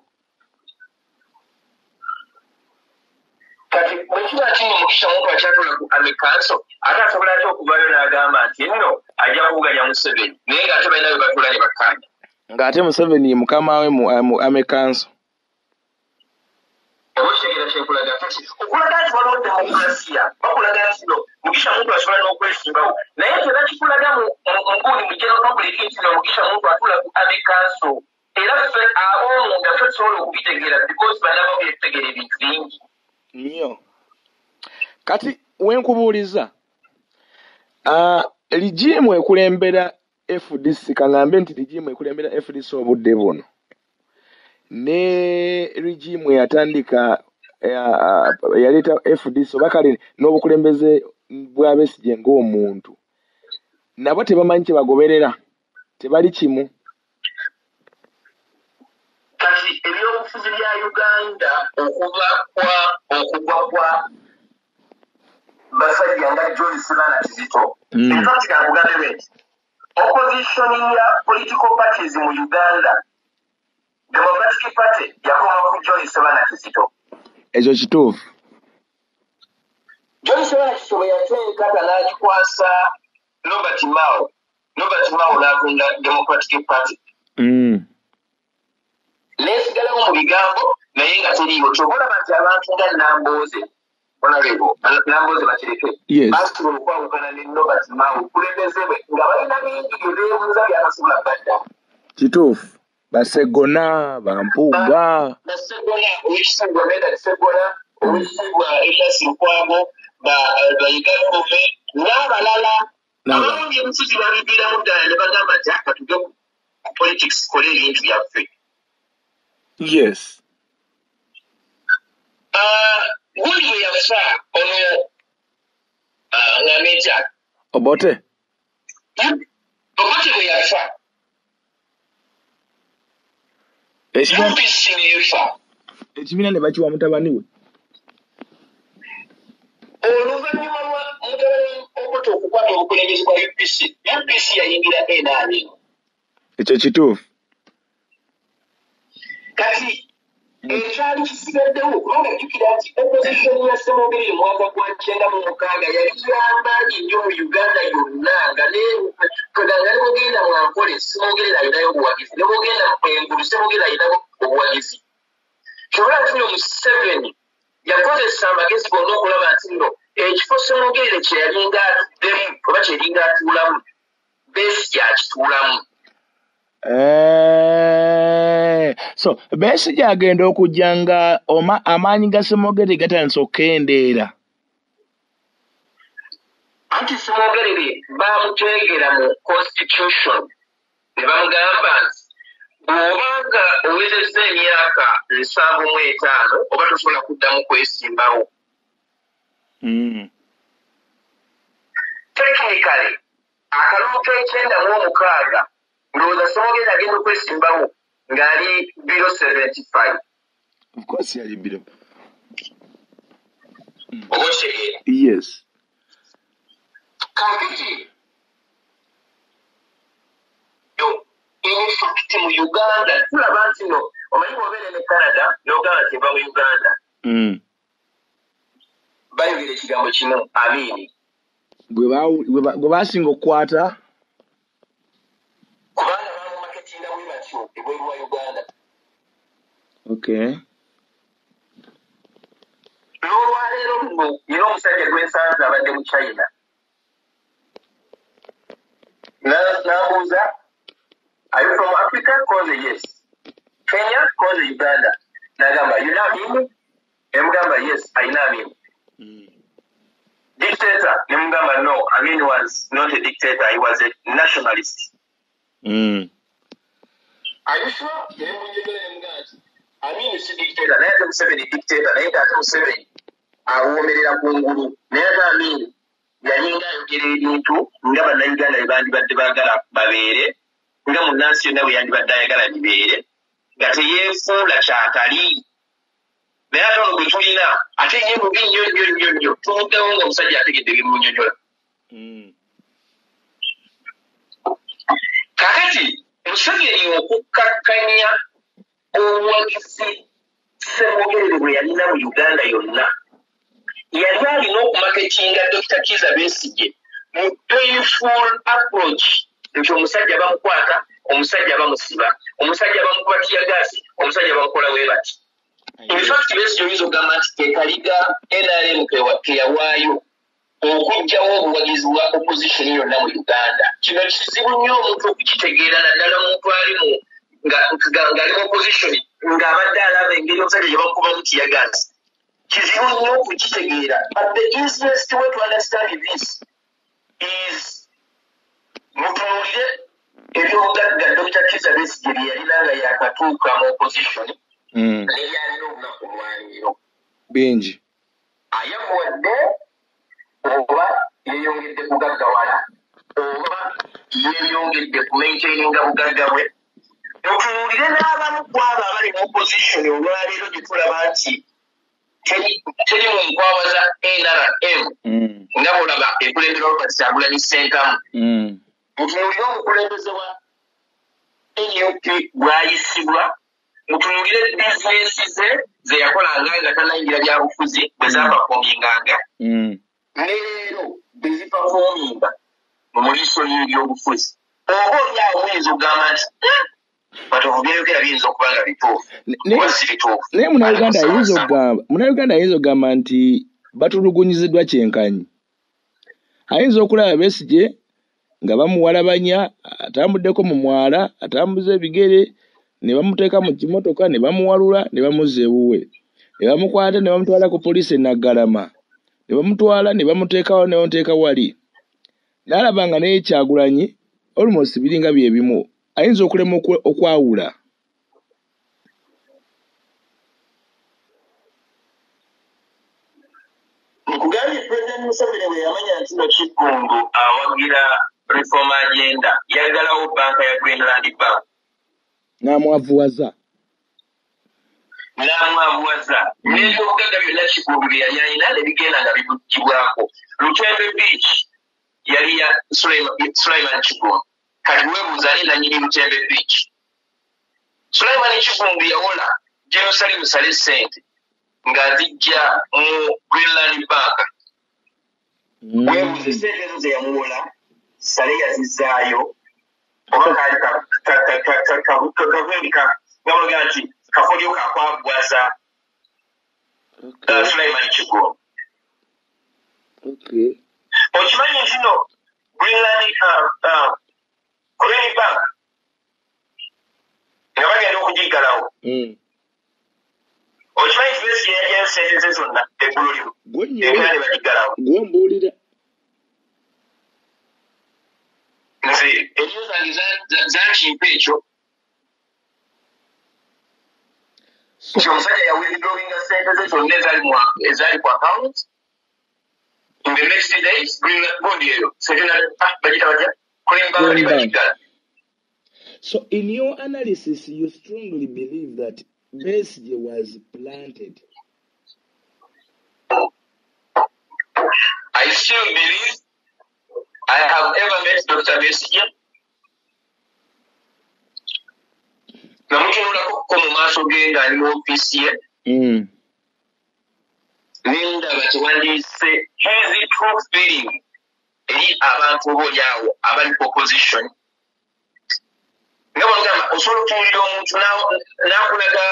Kati bwekiba kino Mugisha muntu akyatula ku Amikanso ate asobola atya okuvayo n'agamba nti nno ajja kuvuganya Museveni naye ng'ate balina bwe batuula ne bakkaanya. Ng'ate Museveni mukama we mu Amikanso. Obutegera kyekulaga kati okulaga nti waliwo demokulasiya bakulaga nti no Mugisha muntu asobola n'okwesimbawo naye tebakikulaga mu gundi mu general public nti no Mugisha muntu atula ku Amikanso era ffe ab'omunda ffe tusobola okubitegeera because banaba byetutegeera ebintu bingi nnyo. Kati wenkubuuliza ligimu ekulembera FDC kaŋŋambe nti ligimu ekulembera FDC obudde buno ne ligimu yatandika yaleeta FDC oba kale n'obukulembeze bwa Besigye ng'omuntu nabo tebamanyi kye bagoberera tebali kimu. kati ebyobufuzi bya Uganda okugwa kwa basajja nga John Sibana Kizito in fact kakugambe nti opposition ya political parties mu Uganda Democratic Party yakoma ku John Sibana Kizito. Ekyo kituufu. John Sibana Kizito yateekata n'agikwasa Robert Mao n'akunda Democratic Party. Nesigalawo mu bigambo naye nga teriiwo kyobalaba nti abantu nga Nambooze onalebo Nambooze bakireke basobola okwawukana ne Robert Mao kulembeze bwe nga balina bingi bye beebuuza byakasobola badda. Kituufu. Basegona Bampuga Basegona owekitiibwa Medard Segona owekitiibwa Elias Lukwago bayigalome n'abalala abalungi ebufuzi babiviiramu ddala ne bagamba nti akatujja ku politics kole ebintu byaffe. Yes. Gundi bwe yafa ono nga Meja Obote bwe yafa ekibiina ne bakiwa mutabani we. Oluvannyuma lwa mutabani Obote okukwata obukulembeze bwa UPC yayingira N8. Ekyo kituufu. Kati ekyali kisigaddewo kubanga jjukira nti opposition ya Ssemwogerere mu mwaka gwa 1996 yali yamaanyi nnyo mu Uganda yonna nga ne bwogenda mu Ankole Ssemwogerere alinayo obuwagizi ne bwogenda mu Engulu Ssemwogerere alinayo obuwagizi. Kyobula nti nno Museveni yakozesa amagezi gonna okulaba nti nno ekifo Ssemwogerere kye yalinga atuddemu oba kyelinga atuulamu Besigye akituulamu. So Besigye agenda okujja nga amaanyi ga Ssemwogerere gatandise okukendeera. Anti Ssemwogerere bamuteegera mu constitution ne bamugamba nti bw'obanga owezezza emyaka 75 oba tosobola kuddamu kwesimbawo. Technically akalulu k'96 ndowooza Ssemwogerere agenda okwesimbawo ng'ali below 75. Of course yali below. Obotegeera. Yes. Kakati in fact mu Uganda tulaba nti no omanyi bw'obeera ne Canada n'ogamba nti nva mu Uganda bayogera ekigambo kino amiini gwe baasinga okukwata kubanga bamumaketinga bwe batyo ebweru wa Uganda. Okay. N'olwaleero luno nina omusajja gwensanze abadde mu China n'ambuuza are you from Africa? Koze yes. Kenya? Koze Uganda. N'agamba you know him? Nemugamba yes, I know him. Dictator? Nemugamba no, Amin was not a dictator, he was a nationalist. Are you sure? Amin is a dictator. Naye ate Museveni dictator. Naye ate Museveni awoomerera kungulu. Naye ate Amin yalinga ayogera ebintu nga bannayuganda bye bandibadde baagala babeere nga munnansi yonna bwe yandibadde ayagala bibeere nga teyeefuula kyatali. naye ate ono gwe tulina ate ye mubi nnyo tumuddewo ng'omusajja ategedde bimunyonyola. Kakati Museveni okukkakkanya obuwagizi Ssemwogerere bwe yalina mu Uganda yonna yali alina okumaketinga Dr. Kizza Besigye mu painful approach nti omusajja bamukwata, omusajja bamusiba, omusajja bamukuba tiyagaasi, omusajja bamukola bwe bati. In fact, Besigye oyinza okugamba nti tekaliga NRM ke yawaayo okuggyawo obuwagizi bwa opposition yonna mu Uganda. Kino kizibu nnyo omuntu okukitegeera naddala omuntu alimu ng'ali mu opposition ng'abadde alaba engeri omusajja gye bamukubamu tiyagaasi. Kizibu nnyo okukitegeera. But the easiest way to understand this is mutunuulire ebyobugagga Dr. Kizza Besigye bye yalina nga yakatuuka mu opposition n'ebyalina olunaku lwaleero bingi ayamuwadde oba yeeyongedde kugaggawala oba yeeyongedde ku maintaininga bugagga bwe. Mutunuulire n'abamu ku abo abali mu opposition olwaleero gye tulaba nti teri mu nkwawa za NRM nga bw'olaba ekulemberwa Robert Kyagulanyi Ssentamu. Mutunuulire omukulembeze wa NUP bw'ayisibwa, mutunuulire bizinesi ze yakolanga nga tanayingira byabufuzi bwe zaapafoominganga n'eleero bwe zipafoominga mu liiso ly'ebyobufuzi. Oba olyawo oyinza okugamba nti batovu byeyogera biyinza okuba nga bituufu oba si bituufu. Naye Munnayuganda ayinza okugamba nti batulugunyiziddwa kyenkanyi. Ayinza okulaba Besigye nga bamuwalabanya atambuddeko mu mwala, atambuza ebigere, ne bamuteeka mu kimotoka, ne bamuwalula, ne bamuzza ewuwe. Ne bamukwata ne bamutwala ku poliisi e Naggalama. Ne bamutwala ne bamuteekawo ne bamuteeka wali. N'alaba nga naye Kyagulanyi almost biringa bye bimu. Ayinza okulema okwawula. Nkugambye President Museveni bwe yamanya nti Kigundu awagira reform agenda yagalawo banka ya Greenland Bank. N'amwavuwaza. N'ebyobugagga byonna Kigundu bye yali alina ne bigenda nga bibugibwako. Lutembe Beach yali ya Sulaiman Kigundu. Kati weebuuza ani nannyini Lutembe Beach. Sulaiman Kigundu yawola Jerusalem Sale ssente ng'azijja mu Greenland Bank. Weebuuza ssente ezo ze yamuwola Sale yazizaayo oba kaali kavundi gabaga nti kafolyo kakwagwaza Sulaiman Kigundu. Okimanyi nti no Greenland Bank nga bagenda okugiggalawo. Okimanyi nti Besigye yajjayo ssente ze zonna eggulu limu era ne bagiggalawo. Gwembuulira. Nze eriyo zange zankimpa ekyo nti omusajja yawithdrawinga ssente ze zonna ezaali ku account. In the next days, Greenland eyo bagita bajja Green Bank. So in your analysis, you strongly believe that Besigye was planted. I still believe I have ever met Dr. Besigye. Namutunulako mu maaso ge ng'ali mu ofiisi ye. Nindaba tewandiise his true feeling eri abantu oboolyawo abali ku opposition. Nga bw'ogamba osobola otunuulira omuntu n'akulaga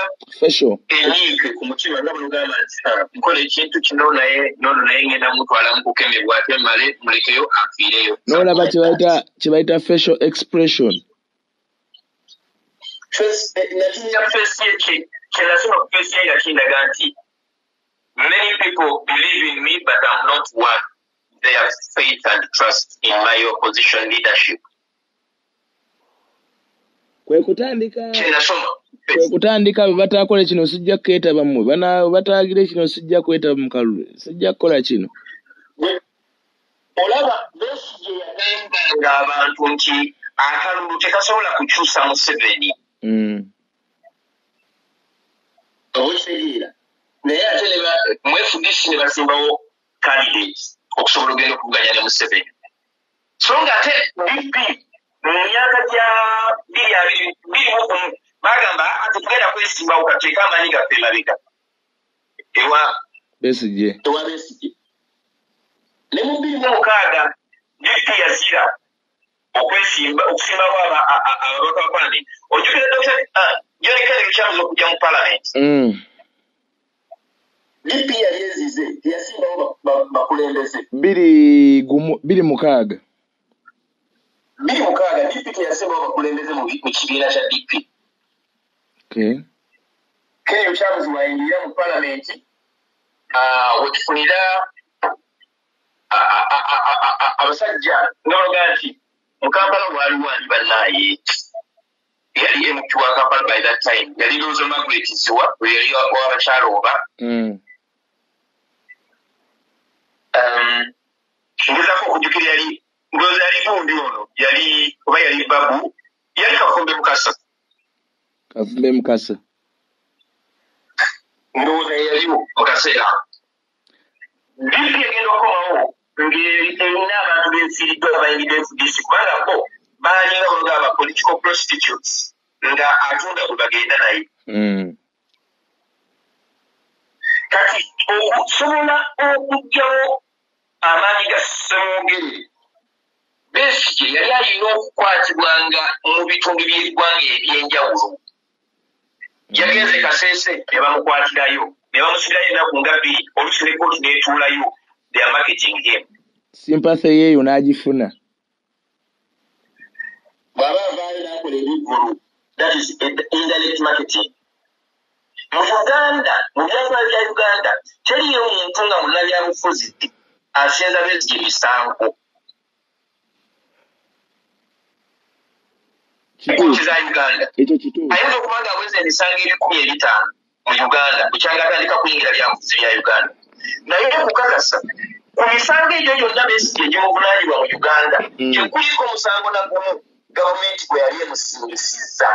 enyiike ku mutima nga bw'ogamba nti nkola ekintu kino naye n'ono naye ngenda mutwalamu kukemebwa ate male mulekeyo afiireyo. N'olaba kye bayita facial expression. Nakinya face ye kyenasoma ku face ye nga kindaga nti many people believe in me but I'm not one. They have faith and trust in my opposition leadership. Kwe kutandika batakola kino sijja kwetaba mmwe bataagire kino sijja kwetaba mu kalulu sijja kukola kino. Olaba Besigye yagambanga abantu nti akalulu tekasobola kukyusa Museveni. Obukitegeera naye ate mu FDC ne basimbawo candidates okusobola okugenda okuvuganya ne Museveni so nga ate DP mu myaka gya 2021 bagamba ati tugenda kwesimbawo kateeka amaanyi gaffe emabega ewa Besigye ne mu 2006 DP yazira okusimbawo ababaka ba Parliament ojjukira Dr. John Kennedy Kyamuz okujja mu Parliament DP yali ezize teyasimbawo bakulembeze 2006 DP teyasimbawo bakulembeze mu kibiina kya DP Kennedy Kyamuz wayingira mu Parliament wetufunira abasajja ngabaga nti mu Kampala waliwo ani bannaye yali MP wa Kampala by that time yali Rosa Margaret Ziwa we yali w'abakyala oba ngezaako okujjukira yali ndowooza yali gundi ono yali oba yali Babu yali Kafumbe Mukasa ndowooza yaliwo mu kaseera DP egenda okukomawo ng'erina abantu b'enfiiriddwa abayingidde FDC kubanga bo baalinga olugaba political prostitutes nga atunda bwe bagenda naye kati okusobola okuggyawo amaanyi ga Ssemwogere Besigye yali alina okukwatibwanga mu bitundu by'eggwanga eby'enjawulo yagenze Kasese ne bamukwatirayo ne bamusibirayo ennaku nga 2 oluusi ne kkooti n'etuulayo their marketing game sympathy yeeyo n'agifuna baba avaayo n'akola ebivvulu that is indirect marketing mu Uganda mu byafaayo bya Uganda teriyo muntu nga munnabyabufuzi asinza Besigye misango kikooti za Uganda ayinza okuba nga aweza emisango 15,000 mu Uganda bukyanga atandika kuyingira byabufuzi bya Uganda naye kukakasa ku misango egyo gyonna Besigye gyemuvunaanibwa mu Uganda gyekuliko omusango na gumu gavumenti gwe yali emusingisizza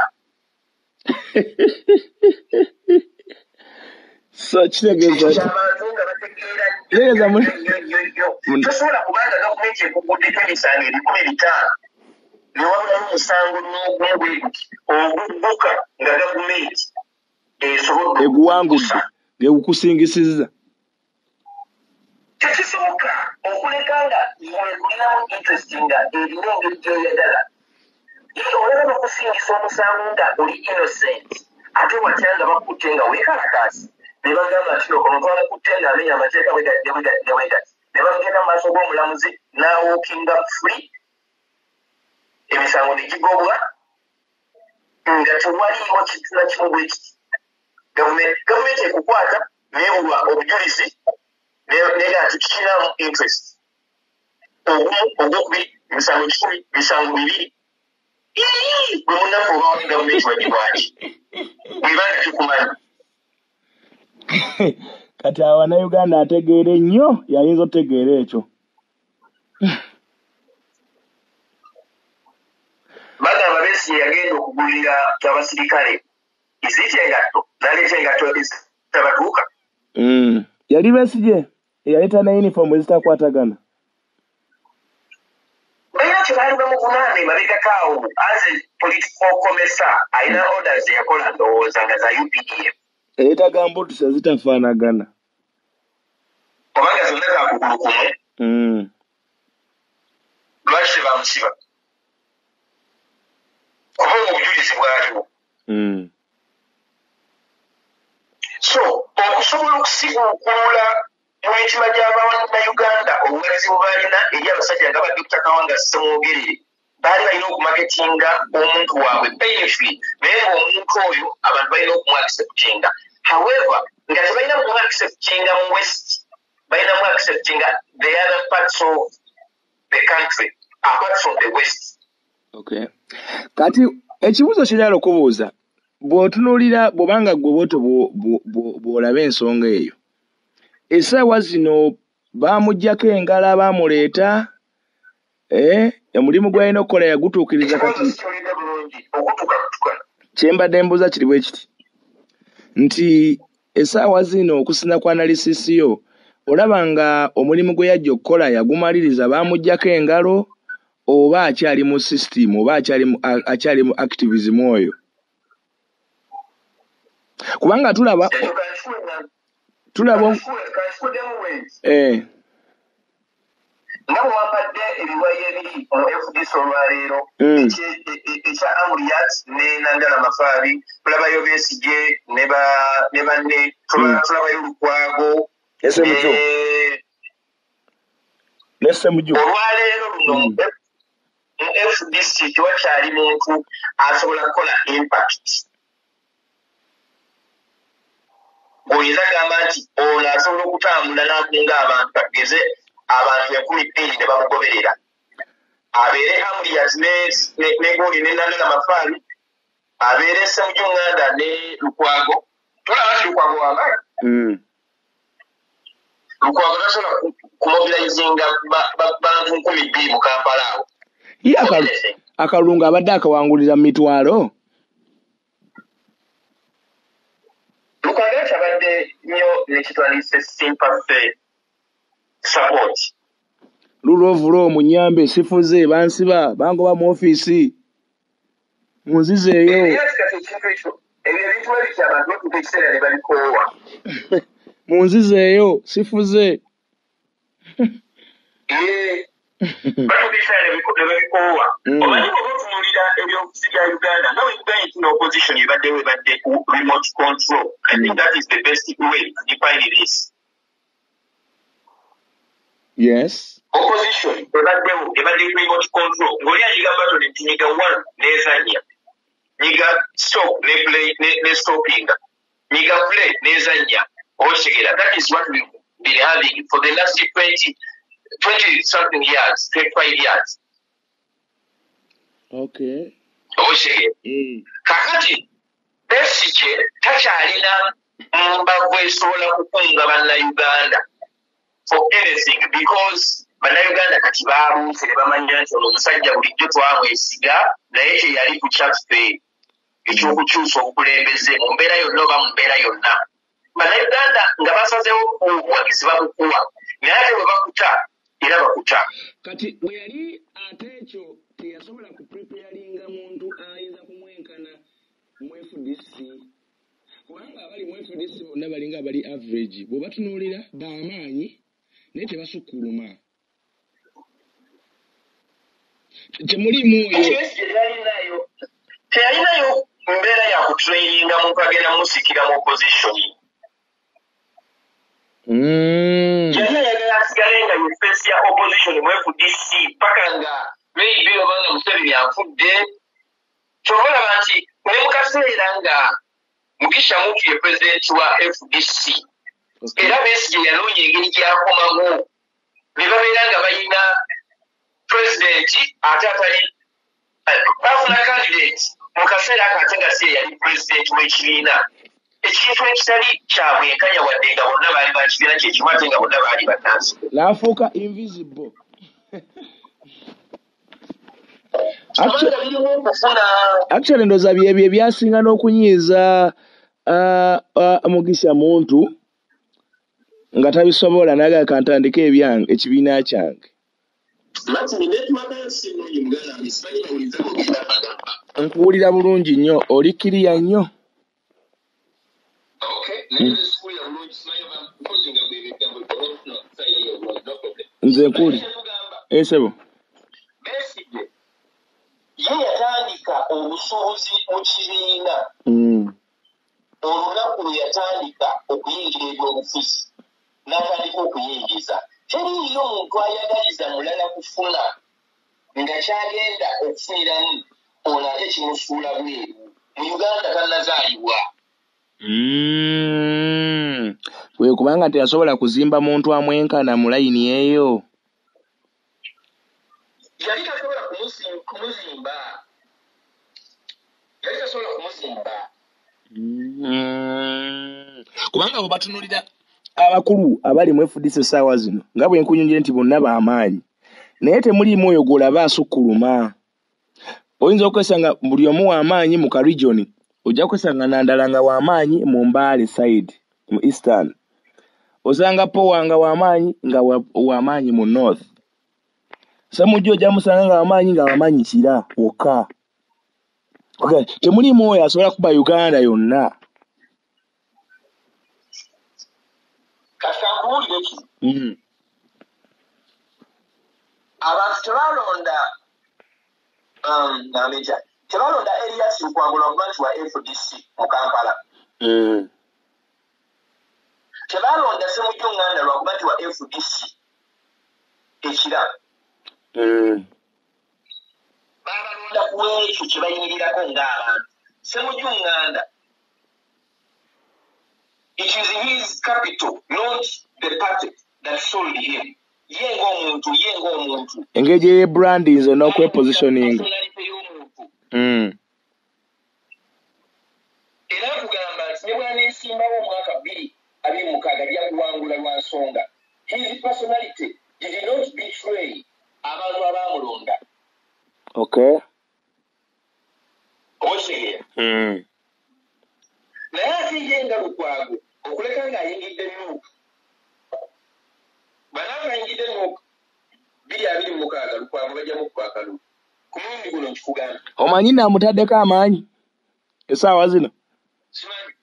so kitegeeza tosobola kubanga gavumenti ekuguddeko emisango 15,000 ne wabulamu omusango n'ogumu bwe guti ogugguka nga gavumenti esobodde eguwangudde ng'ekukusingisizza tekisoboka okuleka nga kulinamu interest nga erina engeri gy'oyagala olaba bakusingisa omusango nga oli innocent ate watya nga bakutte nga weekalakaasi ne bagamba nti omuntu amukutte nga amenya amateeka bwegadde ne bamugenda mu maaso g'omulamuzi n'awookinga free emisango ne gigobwa nga tewaliiwo kitu na kimu bwe kiti gavumenti ekukwata n'ebulwa obujulizi nega nti tukirinamu interest ogumu ogwokubiri emisango 10 misango 2 gwe munafu oba gavumenti wagibwaki bwebanga tukumanyi kati Uganda ategeere nnyo yayinza otegeera ekyo bagamba Besigye yagenda okugulira abasirikale iziti engatto naleeta engatto ezitabatuuka yali Besigye eyaleeta ne uniform ezitakwatagana balina kye baali bamuvunaana emabegakaawo as a political commissar alina orders eyakola ndowooza nga za UPDF eyetaga mbutusi ezitafaanagana kubanga zonna za kugulu kumu lwaki tebamusiba kuba obujulizi bwaliwo so okusobola okusiguukulula mu mitima gy'Abannayuganda obugazi bwe balina eri abasajja nga Dr. Kawanga Ssemwogere baali balina okumaketinga omuntu waabwe painfully naye ng'omuntu oyo abantu balina okumuacceptinga however nga tebalina kumuacceptinga mu west balina muacceptinga the other parts of the country apart from the west okay kati ekibuuzo kirala okubuuza bw'otunuulira bw'obanga gwe bwoto bw'olaba ensonga eyo essaawa zino baamuggyako engalo abaamuleeta omulimu gw'alina okukola yagutuukiriza kati kyembadde mbuuza kiri bwe kiti nti essaawa zino okusina ku analysis yo olaba nga omulimu gwe yajja okukola yagumaliriza baamuggyako engalo oba akyali mu system oba akyali mu activism oyo kubanga tulaba nga bwewampadde ebiwayi ebiri mu FDC olwaleero ekya Amuriat ne Nandala Mafaabi tulabayo Besigye ne banne tulabayo Lukwago olwaleero luno mu FDC tewakyali muntu asobola kukola impact oyinza gamba nti ono asobola okutambula n'akunga abantu bageze abantu 12 ne bamugoberera abeere Amuriat ne Goli ne Nandala Mafaabi abeere Ssemujju Nganda ne Lukwago tulaba nti Lukwago wamaanyi Lukwago tasobola kumobilizinga bantu 12 mu Kampala awo akalungu abadde akawangulira mu mitwalo Lukwago kyabadde nnyo nekitwalise sympathy support lulovulo munyambe sifuze bansiba bangoba mu office munzizeeyo munzizeeyo sifuze omanyi obatunulira ebyobufuzi bya Uganda nga wekuganye nti opposition ebaddewo ebadde ku remote control. I think that is the best way to define this. Yes. Opposition ebaddewo ebadde ku remote control ng'oli anyiga button nti nyiga 1 n'ezannya nyiga stop ne play ne stoppinga nyiga play n'ezannya okitegera. That is what we've been having for the last 20 something years, 25 years. Okay. Okitegera. Kakati Besigye takyalina mbavu esobola kukunga bannayuganda for anything because bannayuganda kati baabuuse ne bamanya nti ono omusajja bulijjo twamwesiga naye teyali ku kyaffe ekyokukyusa obukulembeze mu mbeera yonna oba mu mbeera yonna. Bannayuganda nga basazeewo okuwagizi babukuwa naye ate bwe bakuta era bakuta. Kati bwe yali ate ekyo teyasobola kupreparinga muntu ayinza kumwenkana mu FDC kubanga abali mu FDC bonna balinga abali average bwe batunuulira bamaanyi naye tebasukkuluma temulimu oyo teyalinayo mbeera ya kutraininga muntu agenda musikira mu opposition. Yali ayagala asigale nga ye face ya opposition mu FDC paka nga maybe obanga Museveni afudde kyobalaba nti ne mu kaseera nga Mugisha Muntu ye president wa FDC era Besigye yanoonya engeri gy'akomamu ne babeera nga balina president ate atali bafuna candidate mu kaseera ako ate nga si yali president w'ekibiina ekintu ekitali kya bwenkanya wadde nga bonna baali bakibiina kyekimu ate nga bonna baali bannansi n'afuuka invisible. Actually ndoza byebyo ebyasinga n'okunyiiza Mugisha Muntu nga tabisobola naga kantandika ebyange ekibiina kyange. Nkuwulira bulungi nnyo oli kiriya nnyo. Nze nkuli esebo ye yatandika obusuubuzi mu kibiina olunaku lwe yatandika okuyingira ebyobufuzi n'atandika okuyingiza. Teriiyo muntu ayagaliza mulala kufuna nga kyagenda okufuniramu ono ate kimusuula bweru. Mu Uganda tannazaalibwa. Bwe kubanga teyasobola kuzimba muntu amwenkana mu layini eyo. Yali tasobola kumuzimba. Kubanga bwe batunulira abakulu abali mu FDC essaawa zino nga bwe nkunyonjere nti bonna b'amaanyi naye temuliimu oyo gw'olaba asukkuluma. Oyinza okwesanga buli omu w'amaanyi mu karijoni ojja kwesanga Nandala nga w'amaanyi mu Mbale side mu Eastern. Osanga power nga wamanyi nga wamanyi mu North. Samujjo jamusanga nga wamanyi kira oka. Okay, temuli moyo asobola kuba Uganda yonna. Kasanguulire ki? Abantu tebalonda Elias Lukwago Lwabulanchi wa FDC mu Kampala. Tebalonda Ssemujju Nganda Lwabulanchi wa FDC ekira. Babalonda ku ekyo kye bayimirirako ng'abantu. Ssemujju Nganda, it is his capital, not the party that sold him. Yengo omuntu. Engage ye branding is no positioning. Era kugamba nti ne bwana esimbawo omwaka 2026 ajja kuwangula lwa nsonga. His personality did not betray abantu abamulonda. Okay. Oshege. Naye ate nga Lukwago okuleka ng'ayingidde Nuupu. Bananga ayingidde Nuupu 2026 Lukwago bajja mu kuba akalulu. Ku mulundi guno nkikugamba. Omanyi namutaddeko amaanyi essaawa zino. Simanyi.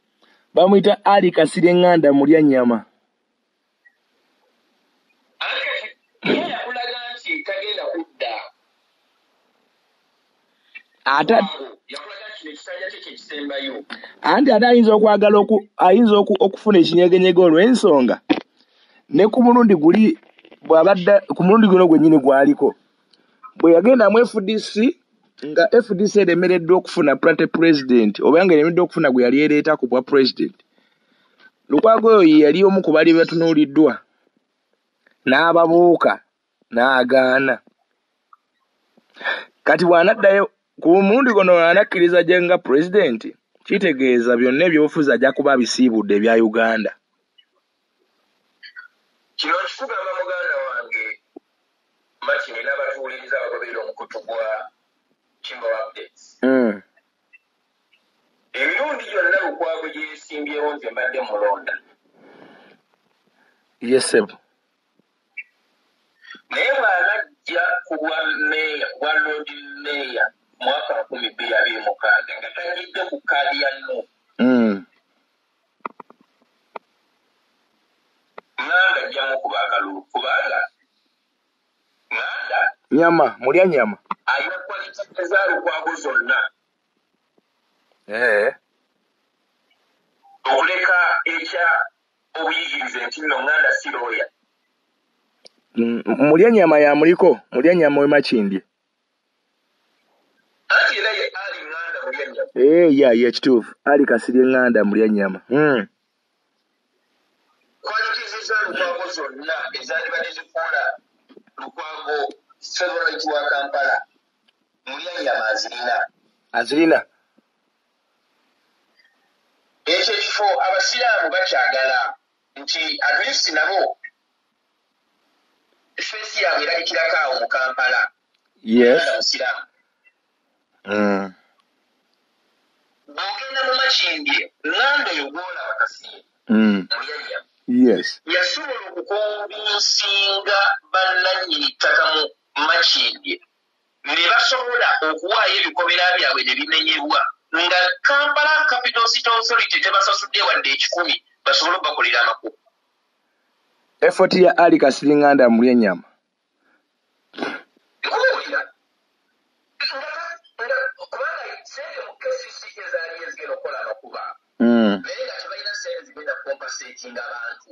Bamuyita Ali Kasirye Nganda mulya nnyama. Ye yakulaga nti tagenda kudda. Ate yakulaga nti ekisanja kye kyekisembayo. Anti ate ayinza okufuna ekinyegenyege olw'ensonga. Ne ku mulundi guli bw'abadde ku mulundi guno gwennyini gwaliko. Bwe yagenda mu FDC nga FDC eremereddwa okufuna party president oba nga eremereddwa okufuna gwe yali ereeta ku bwa president. Lukwago oyo yali omu ku bali batunuuliddwa n'ababuuka n'agaana. Kati bw'anaddayo ku mulundi guno anakkiriza gye nga president kitegeeza byonna ebyobufuzi ajja kuba bisiibudde ebya Uganda. Kino nkikugamba muganda wange Martin n'abatuwuliriza abagoberera omukutu gwa Kimbo Updates. Emirundi gyonna Lukwago gye yeesimbyewo nze mbadde mulonda. Yes, sir. Naye bw'anajja ku bwa Lord Mayor mwaka 2026 nga tanyidde ku kaadi ya Nuupu. Nganda ajjamu kuba akalulu kubanga Nganda nyama mulya nyama ayina kwalite za Lukwago zonna. Okuleka ekya obuyigirize nti nno Nganda si looya. Mulya nyama ya muliko mulya nyama we Makindye. Ati era ye Ali Nganda mulya nyama. Yeah, kituufu. Ali Kasirye Nganda mulya nyama. Kwalite za Lukwago zonna ezandibadde zifuula Lukwago favorite wa Kampala mulya nyama azirina. Ekyo ekifo abasiraamu bakyagala nti at least nabo fesi yaabwe erabikirako awo mu Kampala. Yes. Musiraamu. Bw'ogenda mu Makindye Nganda oyo gw'olaba Kasirye mulya nyama. Yes. Yasobola okukonvinsinga bannannyini ttaka mu Makindye ne basobola okuwaayo ebikomera byabwe ne bimenyebwa nga Kampala Capital City Authority tebasasudde wadde 10 basobola okubakolera amakubo. Effort ya Ali Kasirye Nganda mulya nyama. Nkubuulira. Kubanga sente mu KCC ezaali ezigenda okukola amakuba. Naye nga tebalina sente zigenda kukompasetinga abantu.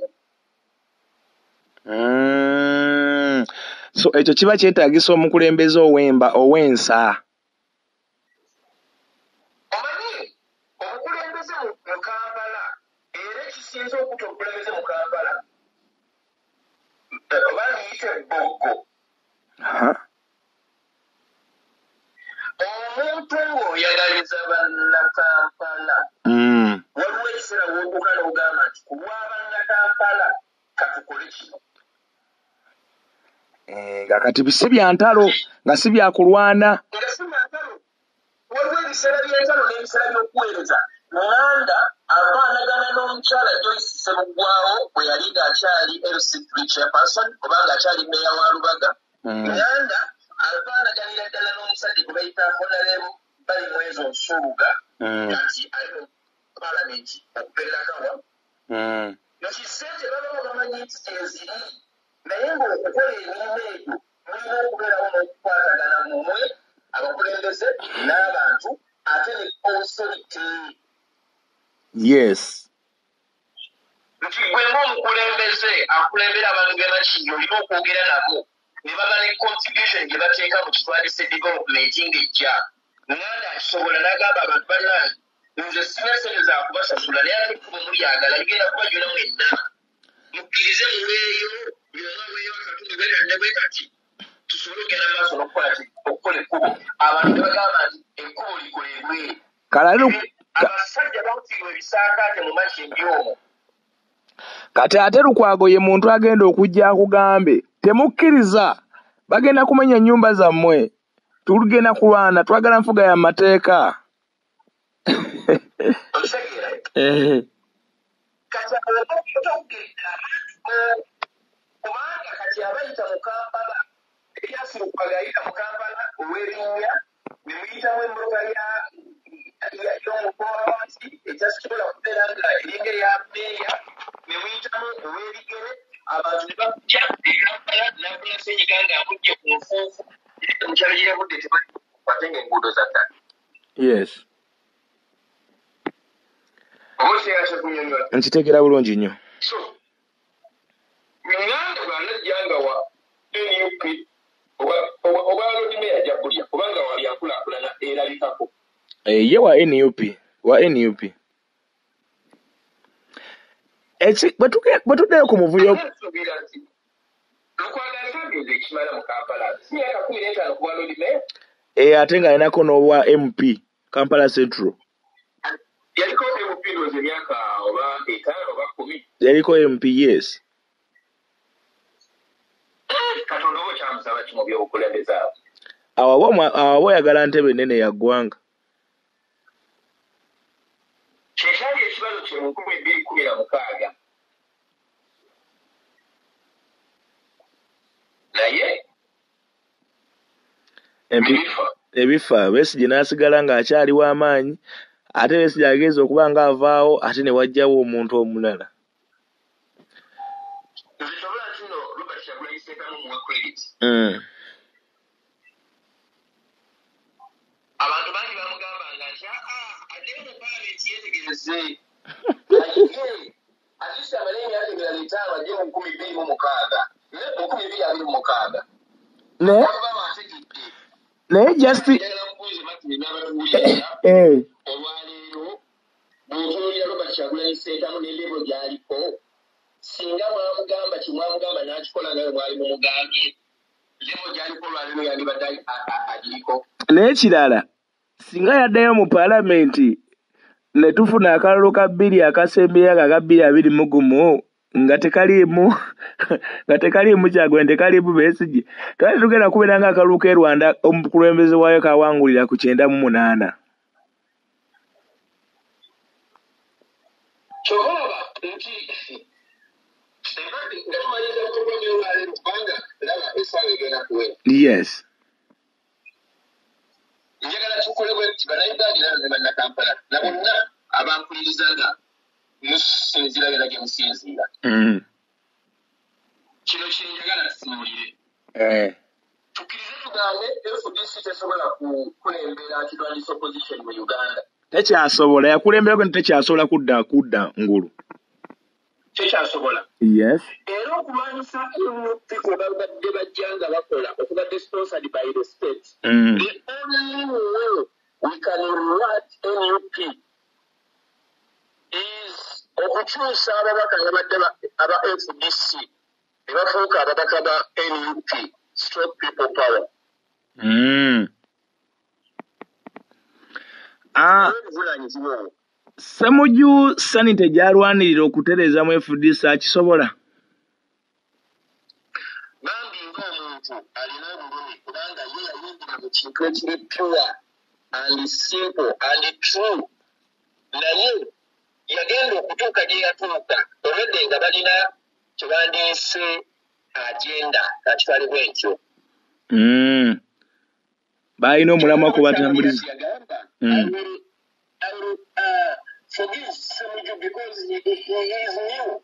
So ekyo kiba kyetaagisa omukulembeze ow'ensa. Omanyi obukulembeze mu Kampala era ekisinze okuta obukulembeze mu Kampala bayite Boggo. Omuntu ng'oyagaliza bannakampala waliwo ekiseera w'otuuka n'ogamba nti ku lwa bannakampala katukole kino. Nga kati si bya ntalo nga si bya kulwana. Nga si bya ntalo waliwo ebiseera by'entalo n'ebiseera by'okuweereza. Nganda afaanagana n'omukyala Joyce Ssebuggwawo bwe yali ng'akyali LC3 chairperson oba ng'akyali meya wa Lubaga. Nganda afaanaganira ddala n'omusajja gwe bayita Honorable Balimwezo Nsuluga nti ali mu palamenti okubeera Kawa. Nti ssente baba bamanyi nti gyeziri naye ng'okukola emirimu egyo mulina okubeerawo n'okukwatagana mumwe abakulembeze n'abantu ate ne authority. Yes. Nti gwe ng'omukulembeze akulembera abantu be bakinyi olina okwogera nabo ne baba ne contribution gye bateeka mu kitwandise development ng'ejja. Nganda akisobola n'agamba abantu bannange nze sina ssente za kubasasula naye ate kuba mulyagala ligenda kuba gyona mwenna mukkirize muweeyo byonna weeyo akatundu bwekatne bwe kati tusobole okugenda maaso n'okukola ekkubo. Abantu ne bagamba nti ekkubo likolebwe. Abasajja bakutirwa ebisaakaate mu makindi omwo. Kati ate Lukwago ye muntu agenda okujja akugambe temukkiriza bagenda kumenya nnyumba zammwe tulugenda kulwana twagala nfuga ya mateeka. Kubanga kati abayita mu Kampala eryasirukwaga ayita mu Kampala ow'erinnya ne muyitamu emmotoka y'omukoola wansi ekyasobola kubeera nga eringa eya meeya ne muyitamu ow'ebigere abantu ne bakujja eKampala n'afuna Ssenyiga ng'amugye ku nfuufu mukyalo gye yavudde tebakwate ng'enguudo za ttaka. Yes. Nkitegera bulungi nnyo. So Nganda bw'anajja nga wa NUP oba Lord Mayor ajja kulya kubanga wali akulaakulana erabikako. Ye wa NUP. Bwe tuddeyo ku muvuyo Lukwago asageze ekimala mu Kampala si myaka 15 kuba Lord Mayor. Ate ng'alinako n'obwa MP Kampala Central. Yaliko MP ndoze emyaka oba 5 oba 10. Yaliko MP, yes. Katonda oba kyamusaba ki mu by'obukulembeze abo. Awo oyagala ntebe nnene ya ggwanga. Kyekyali ekibazo kye mu 2016. Naye ebifa Besigye n'asigala ng'akyali w'amaanyi ate Besigye ageze okuba ng'avaawo ate ne wajjawo omuntu omulala. Abantu bangi bamugambanga nti addeyo mu paalamenti yeetegereze ate amale emyaka emirala 5 ajje mu 2026 mu 2026 naye just olwaleero bw'otunuulira Robert Kyagulanyi Ssentamu n'endeebo gy'aliko singa mwamugamba kimwamugamba n'akikola naye mwali mumugambye endeebo gy'aliko olwaleero yandibadde agiriko. Naye kirala singa yaddayo mu paalamenti ne tufuna akalulu ka bbiri akasembeyo aka 2021 nga tekaliimu Kyagulanyi tekaliimu Besigye twali tugenda kubeera nga akalulu k'e Rwanda omukulembeze waayo kawangulira ku 98. Kyolaba nti nga tumaliriza pulogulaamu y'olwaleero kubanga laba essaawa egenda kuwera. Yes. Njagala tukole bwe tuti bannayuganda ne bannakampala na bonna abankuliriza nga musinziira genda gye musinziira. Kino kye njagala tutunuulire. Tukkirize tugambe FDC tesobola kukulembera kirwanisa opposition mu Uganda. Tekyasobola yakulembera gwe tekyasobola kudda ngulu. Tekyasobola. Yes. Era okulwanyisa NUP kwe babadde bajja nga bakola okubadde sponsored by the state. The only way we can reward NUP is okukyusa ababaka abadde aba FDC ne bafuuka ababaka ba NUP stroke people power. Ssemujju Sanite gy'alwanirira okutereeza mu FDC akisobola? Bambi ng'omuntu alina obulumi kubanga ye yayingira mu kintu ekiri pure and simple and true. Naye yagenda okutuuka gye yatuuka olwedde nga balina kyebandiise agenda akitwale bwentyo balina omulamwa kubatambuliza forgive Semuju because he is new.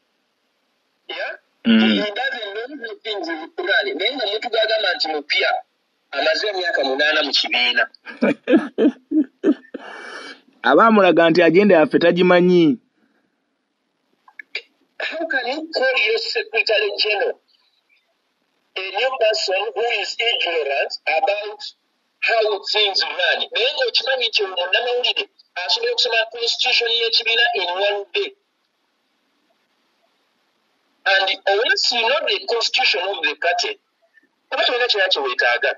Yeah? He doesn't know the things in Qur'an. Naye nga muntu gagamba nti mupya amaze emyaka 8 mu kibiina. Abaamulaga nti agenda yaffe tagimanyi. How can you call your Secretary General a new person who is ignorant about how things run? Naye nga okimanyi nti munnamawulire asobola okusoma constitution y'ekibiina in one day. And unless you know the constitution of the party, oba tolina kirala kyeweetaaga.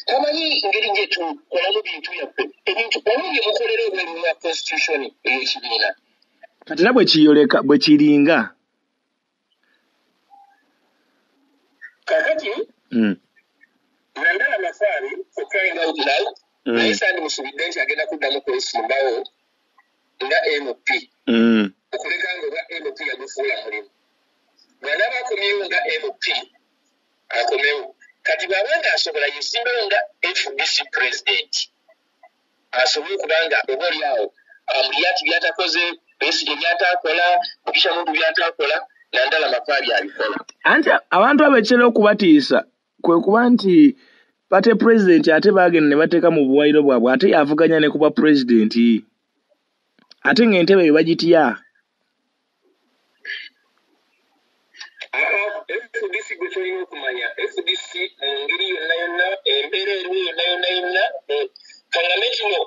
Tamanyi ngeri gye tukolamu bintu byaffe ebintu olwo bye mukolera obweru bwa constitution ey'ekibiina. Kati era bwe kiringa kakati Nandala Mafari for crying out loud naye sandi musubidde nti agenda kuddamu kwesimbawo nga MP okuleka nga oba MP yagufuula mulimu bw'anaaba akomyewo nga MP akomewo kati bw'aba nga asobola yesimbawo nga FDC president asobole okuba nga oba oli awo Amuriati byatakoze Besigye byatakola Mugisha Muntu byatakola Nandala Mafari abikola. Anti abantu abekera okubatiisa kwe kuba nti pate president ate bagenda ne bateeka mu buwayiro bwabwe ate yavuganya ne kuba president ate ng'entebe eyo bagitya. FDC gwe tulina okumanya FDC mu ngeri yonna yonna embeera eriwo yonna yonna kangame kino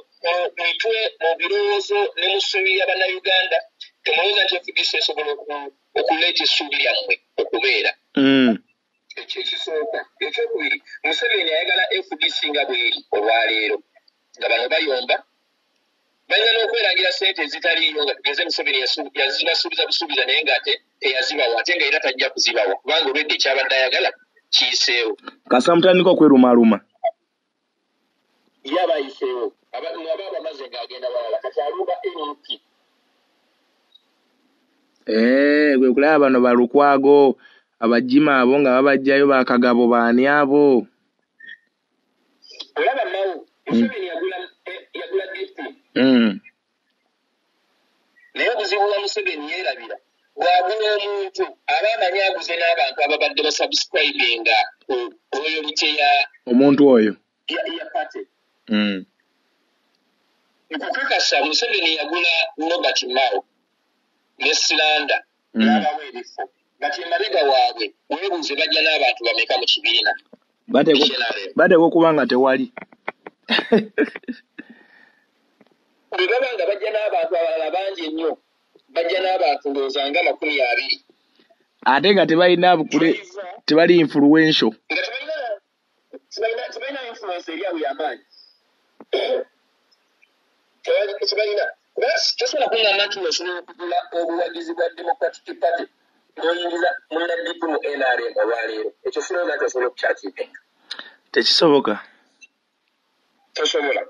mitwe mu birowoozo ne mu ssuubi y'Abannayuganda temulowooza nti FDC esobola okuleeta essuubi lyammwe okubeera. Ekyo ekisooka. Ekyokubiri Museveni ayagala FDC nga bw'eri olwaleero nga bano bayomba balina n'okwerangira ssente ezitaliiyo nga tugeze Museveni yazibasuubiza naye ng'ate teyazibawa ate nga era tajja kuzibawa kubanga olwedde ekyabadde ayagala kiyiseewo. Kasa mutandika okwelumaaluma. Ye abayiseewo aba bamaze ng'agenda balala kati alumba NUP. Gwe kulaba bano balukwago abajima abo nga babajjayo bakagabo baani abo. Olaba mawu Museveni yagula DP. Naye obuzibu bwa Museveni yeerabira bwagula omuntu aba amanyi aguze n'abantu ababadde basubscribinga royalty ya omuntu oyo ya party. Nkukakasa Museveni yagula Robert Mao ne Silanda n'abawa ebifo kati emabega waabwe weebuuze bajja n'abantu bameka mu kibiina bateeka okuba nga tewali. Bwe baba nga bajja n'abantu abalala bangi ennyo bajja n'abantu ndowooza nga 20 ate nga tebalina bukule tebali influential nga tebalina influence eri awo y'amaanyi tebalina tosobola kungamba nti osobola okugula obuwagizi bwa Democratic Party n'oyingiza munnaddipu mu NRM olwaleero ekyo sinooza nti osobola okukyakiipenga tekisoboka tosobola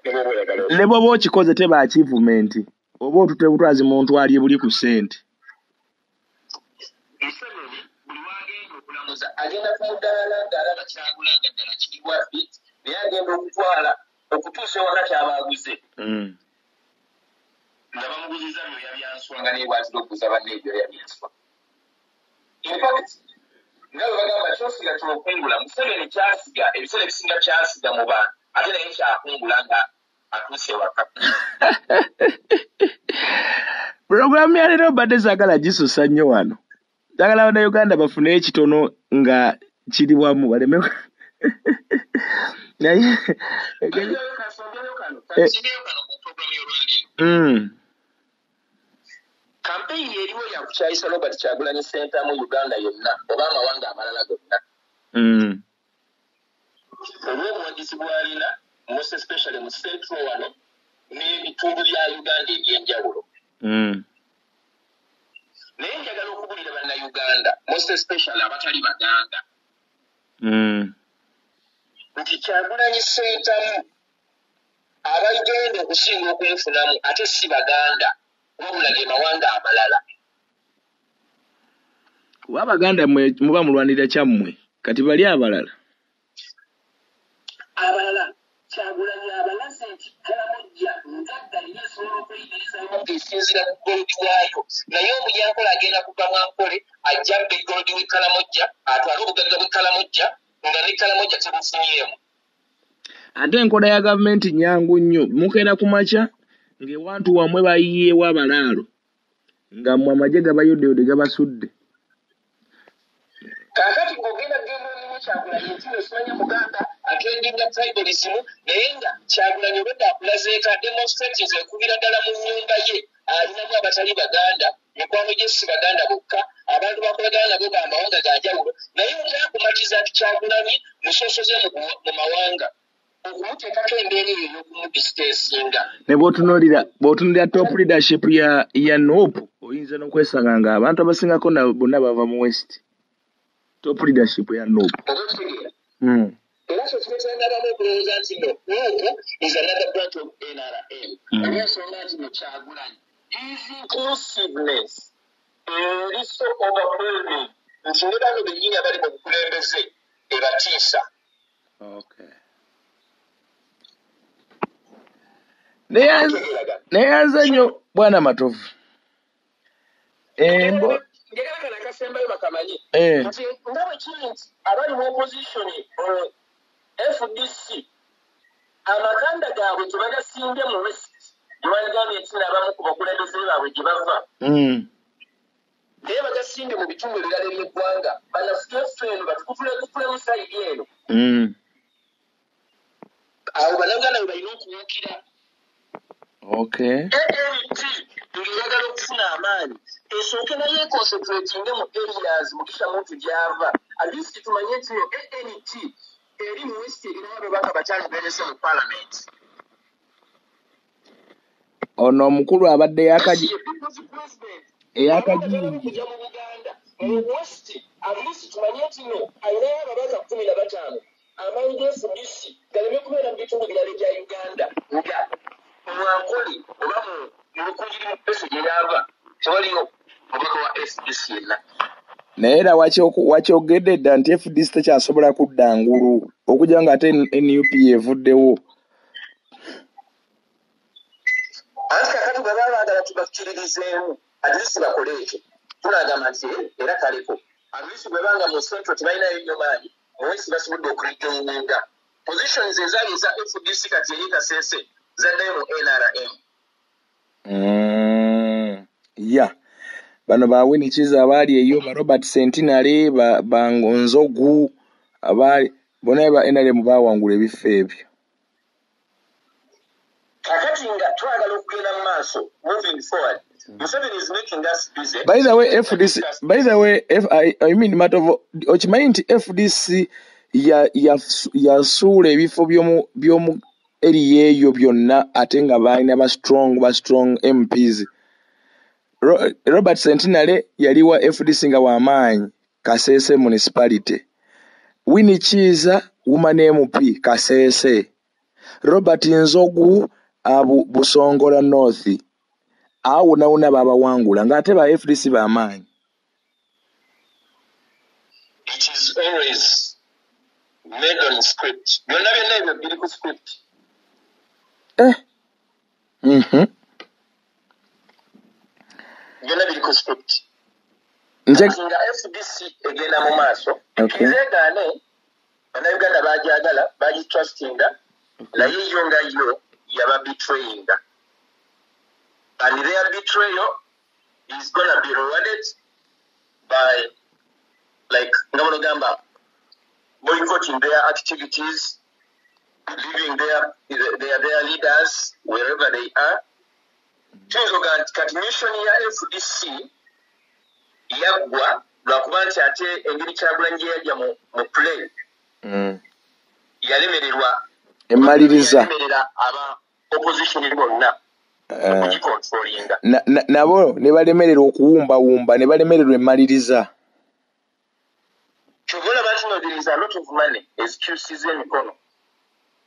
ne bw'oba okikoze teba achievement oba otutebutwazi muntu alye buli ku ssente. Museveni buli wagenda okulamuza agenda ku mudaala ng'alaba kyagula nga ddala kigwa fit naye agenda okutwala okutuusa ewaka kyabaaguze nga bamuguziza byoya byanswa nga naye bwatira okuguza banne ebyoya byanswa. Infact nga bwe bagamba kyosiga kyokungula Museveni kyasiga ebiseera ebisinga kyasiga mu bantu ate naye kyakungula nga atuuse ewaka. Programu ya leero badde zaagala gisusa nnyo wano. Njagala Bannayuganda bafune ekitono nga kiri wamu baleme naye kampeyini eriwo yakukyayisa Robert Kyagulanyi Ssentamu mu Uganda yonna oba amawanga amalala gonna olw'obuwagizi bw'alina most especially mu Central wano n'ebitundu bya Uganda eby'enjawulo. Naye njagala okubulira Bannayuganda most especially abatali Baganda nti Kyagulanyi Ssentamu abagenda okusinga okumufunamu ate si baganda wabula ge mawanga amalala. Kuba abaganda muba mulwanira kyammwe kati bali abalala Kyagulanyi abalaze nti Kalamojja ngagga niyo esobola okuyigirizamu esinzira ku golodi waayo naye Omunyankole agenda kuva Mwankole ajja bbe golodi w'e Kalamojja atwale obugagga bw'e Kalamojja nga ne Kalamojja tebufunyeemu. ate enkola ya gavumenti nyangu nnyo mukeera ku makya ng'ewantu wamwe bayiyeewo abalaalo nga mmwe amagye gabayodeyode gabasudde. Kaakati ng'ogenda omulimu Kyagulanyi nti osimanya Muganda atwedinga tribalism naye nga Kyagulanyi obadde akulazeeka demonstrations ekubira ddala mu nnyumba ye alinamu abatali Baganda mikwano gye si Baganda bokka abantu bakolagana nabo ba mawanga ga njawulo naye olyakumatiza nti Kyagulanyi musosoze mu mawanga okumuteekako embeera eyo ey'okumubisita esinga. Ne bw'otunuulira top leadership ya NOP oyinza n'okwesanga nga abantu abasingako bonna bava mu West. Top leadership ya NOP. Era so tunabamu okulowooza nti NOP is another branch of NRM. Olw'ensonga nti no Kyagulanyi his inclusiveness eri so overwhelming nti ne bano bennyini abali mu bukulembeze ebatiisa. Neyanze nnyo Bwana Matovu. Ngera nakasembayo bakamanyi nti nga bwe kiri nti abali mu opposition FDC amaganda gaabwe tebagasimbye mu West gyebagambye nti n'abamu ku bakulembeze baabwe gye bava naye bagasimbye mu bitundu ebirala by'eggwanga banafutefu eno batukutule mu sayidi eno abo bannaganda bwe balina okuwukira. ANT ng'eyagala okufuna amaanyi esooke naye concentratinge mu areas Mugisha Muntu gy'ava at least tumanye nti no ANT eri mu West erina ababaka bataano berese mu parliament. Ono omukulu abadde eyakaji kujja mu Buganda mu West at least tumanye nti no alinayo ababaka 15 amaanyi ge FDC galeme kubeera mu bitundu birala ebya Uganda nga Mwankole oba mu mukunjiri mu pesi gye yava tewaliyo mubaka wa FDC yenna. Naye era wakyogedde dda nti FDC tekyasobola kudda ngulu okujja nga ate NUP evuddewo. Anti kakati bwe baba baagala tubakkiririzeemu at least bakole ekyo tunagamba nti era kaleko at least bwe banga mu centro tebalinayo nnyo maanyi muwesi basobodde okulijjonga positions ezaali eza FDC kati eri Kasese zaddayo mu NRM. Bano ba Winnie Kiza abaali eyo ba Robert Centenary ba Ngonzogu abaali bonna ba NRM baawangula ebifo ebyo. Kakati nga twagala okugenda mu maaso moving forward Museveni is making us busy. By the way, I mean Matovu okimanyi nti FDC yasuula ebifo by'omu eri eyo byonna ate nga balina ba strong MPs. Robert Centenary yali wa FDC nga w'amaanyi Kasese municipality. Winnie Kiza woman MP Kasese. Robert Nzogu Busongola North. Awo nawuna baba wangula ngate ba FDC b'amaanyi. It is always made on script. Byonna byonna ebyo biri ku script. Byonna biri ku script. Nga FDC egenda mu maaso. Kizeegaane bannayuganda bagyagala bagitrustinga naye yo nga yo yaba betrayinga. And their betrayal is going to be rewarded by, like, Namonogamba, boycotting their activities, leaving their leaders wherever they are. Kati mission ya FDC yagwa lwakuba nti ate engeri Kyagulanyi gye yajja mu play yalemererwa emaliriza aba opposition bonna. Nabo ne balemererwa okuwumbawumba ne balemererwa emaliriza. Kyogera bati there is a lot of money excuses emikono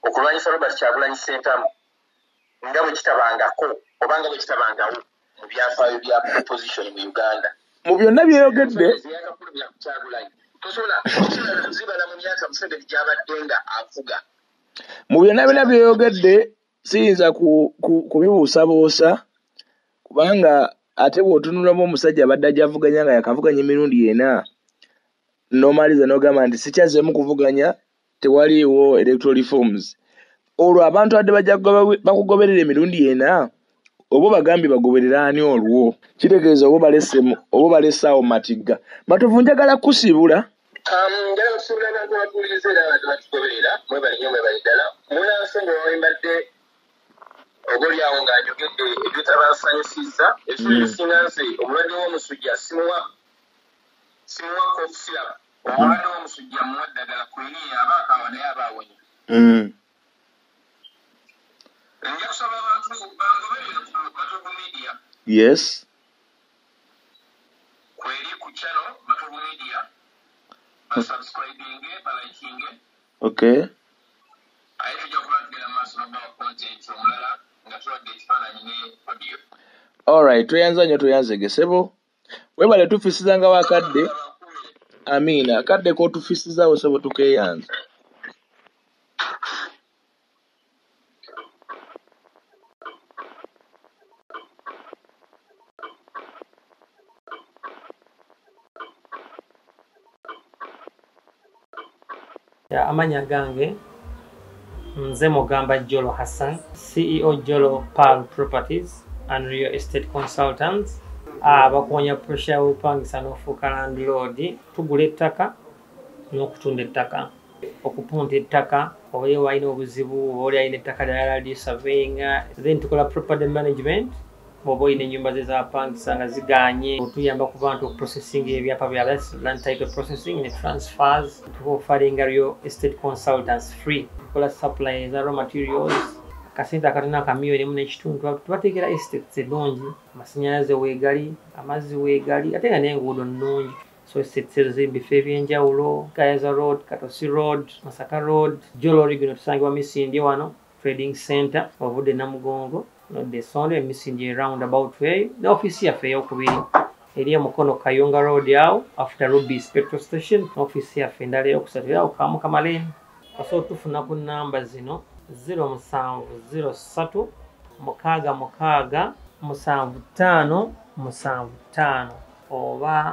okulwanyisa Robert Kyagulanyi Ssentamu nga bwe kitabangako oba nga bwe kitabangawo mu byafaayo bya opposition mu Uganda. Mu byonna byeyogedde tosobola kuzibala mu myaka Museveni gy'abadde nga afuga. Mu byonna byeyogedde siyinza kubibuusabuusa kubanga ate bw'otunulamu omusajja abadde ajavuganya nga yakavuganya emirundi ena nomaliza n'ogamba nti sikyazeemu kuvuganya tewaliiwo electoral reforms. Olwo abantu adde bajja bakugoberera emirundi ena oba bagambye bagoberera ani olwo kitegeeza oba balesaawo matigga Matovu njagala kusibula njagala kusibula abantu abatuuliriza era abantu batugoberera mwebalinyo mwebaliddala munansonga wawembadde obaolyawo ng'anyogedde ebyotabasanyusizza ekisomo ekisinga nze omulwadde w'omusujja simuwa kofusiraba omulwadde w'omusujja muwa ddagala kweri aba akaawa naye aba awonya. Nja kusaba abantu bangoberere ku Matovu Media. Yes. Kweri ku channel Matovu Media. Basubscribing, baliking. Okay. Aye tujja kuba tugenda maaso n'obbawo content omulala nga tuwadde ekifaananyi ne audio. Alright, tweyanza nnyo tweyanzegesebo. Webale tufisizanga wakadde. Amina, akadde k'otufisizaawo sebo tukeeyanza. Amanya gange nze Mugamba Jolo Hassan, CEO Jolo Pearl Properties and Real Estate Consultants. Bakuwonya pressure y'obupangisa n'ofuuka landlord. Tugula ettaka n'okutunda ettaka, okupunta ettaka oba walina obuzibu oba oli alina ettaka lyala li surveying, then tukola property management. Bw'oba olina ennyumba ze z'abapangisa nga ziganye, otuyamba ku bantu okuprocessing ebyapa bya land title processing ne transfers. Tukufalinga Real Estate Consultants free. Tukola supply za raw materials akasente akatono akamiliyoni emu n'ekitundu tubateekera estates ennungi, amasannyalaze weegali, amazzi weegali ate nga n'enguudo nnungi. So estates ezo ziri mu bifo eby'enjawulo: Gayaza Road, Katosi Road, Masaka Road. Jolo Regional tusangibwa Misindye wano Trading Center ovudde Namugongo nodde Sonde Misindye roundabout way. Ne office yaffe ey'okubiri eri Mukono Kayunga Road awo after Rubis petrol station. Office yaffe endala ey'okusatu era Kamu Kamaleni. Osobola tufuna ku namba zino 0703 666 7575 oba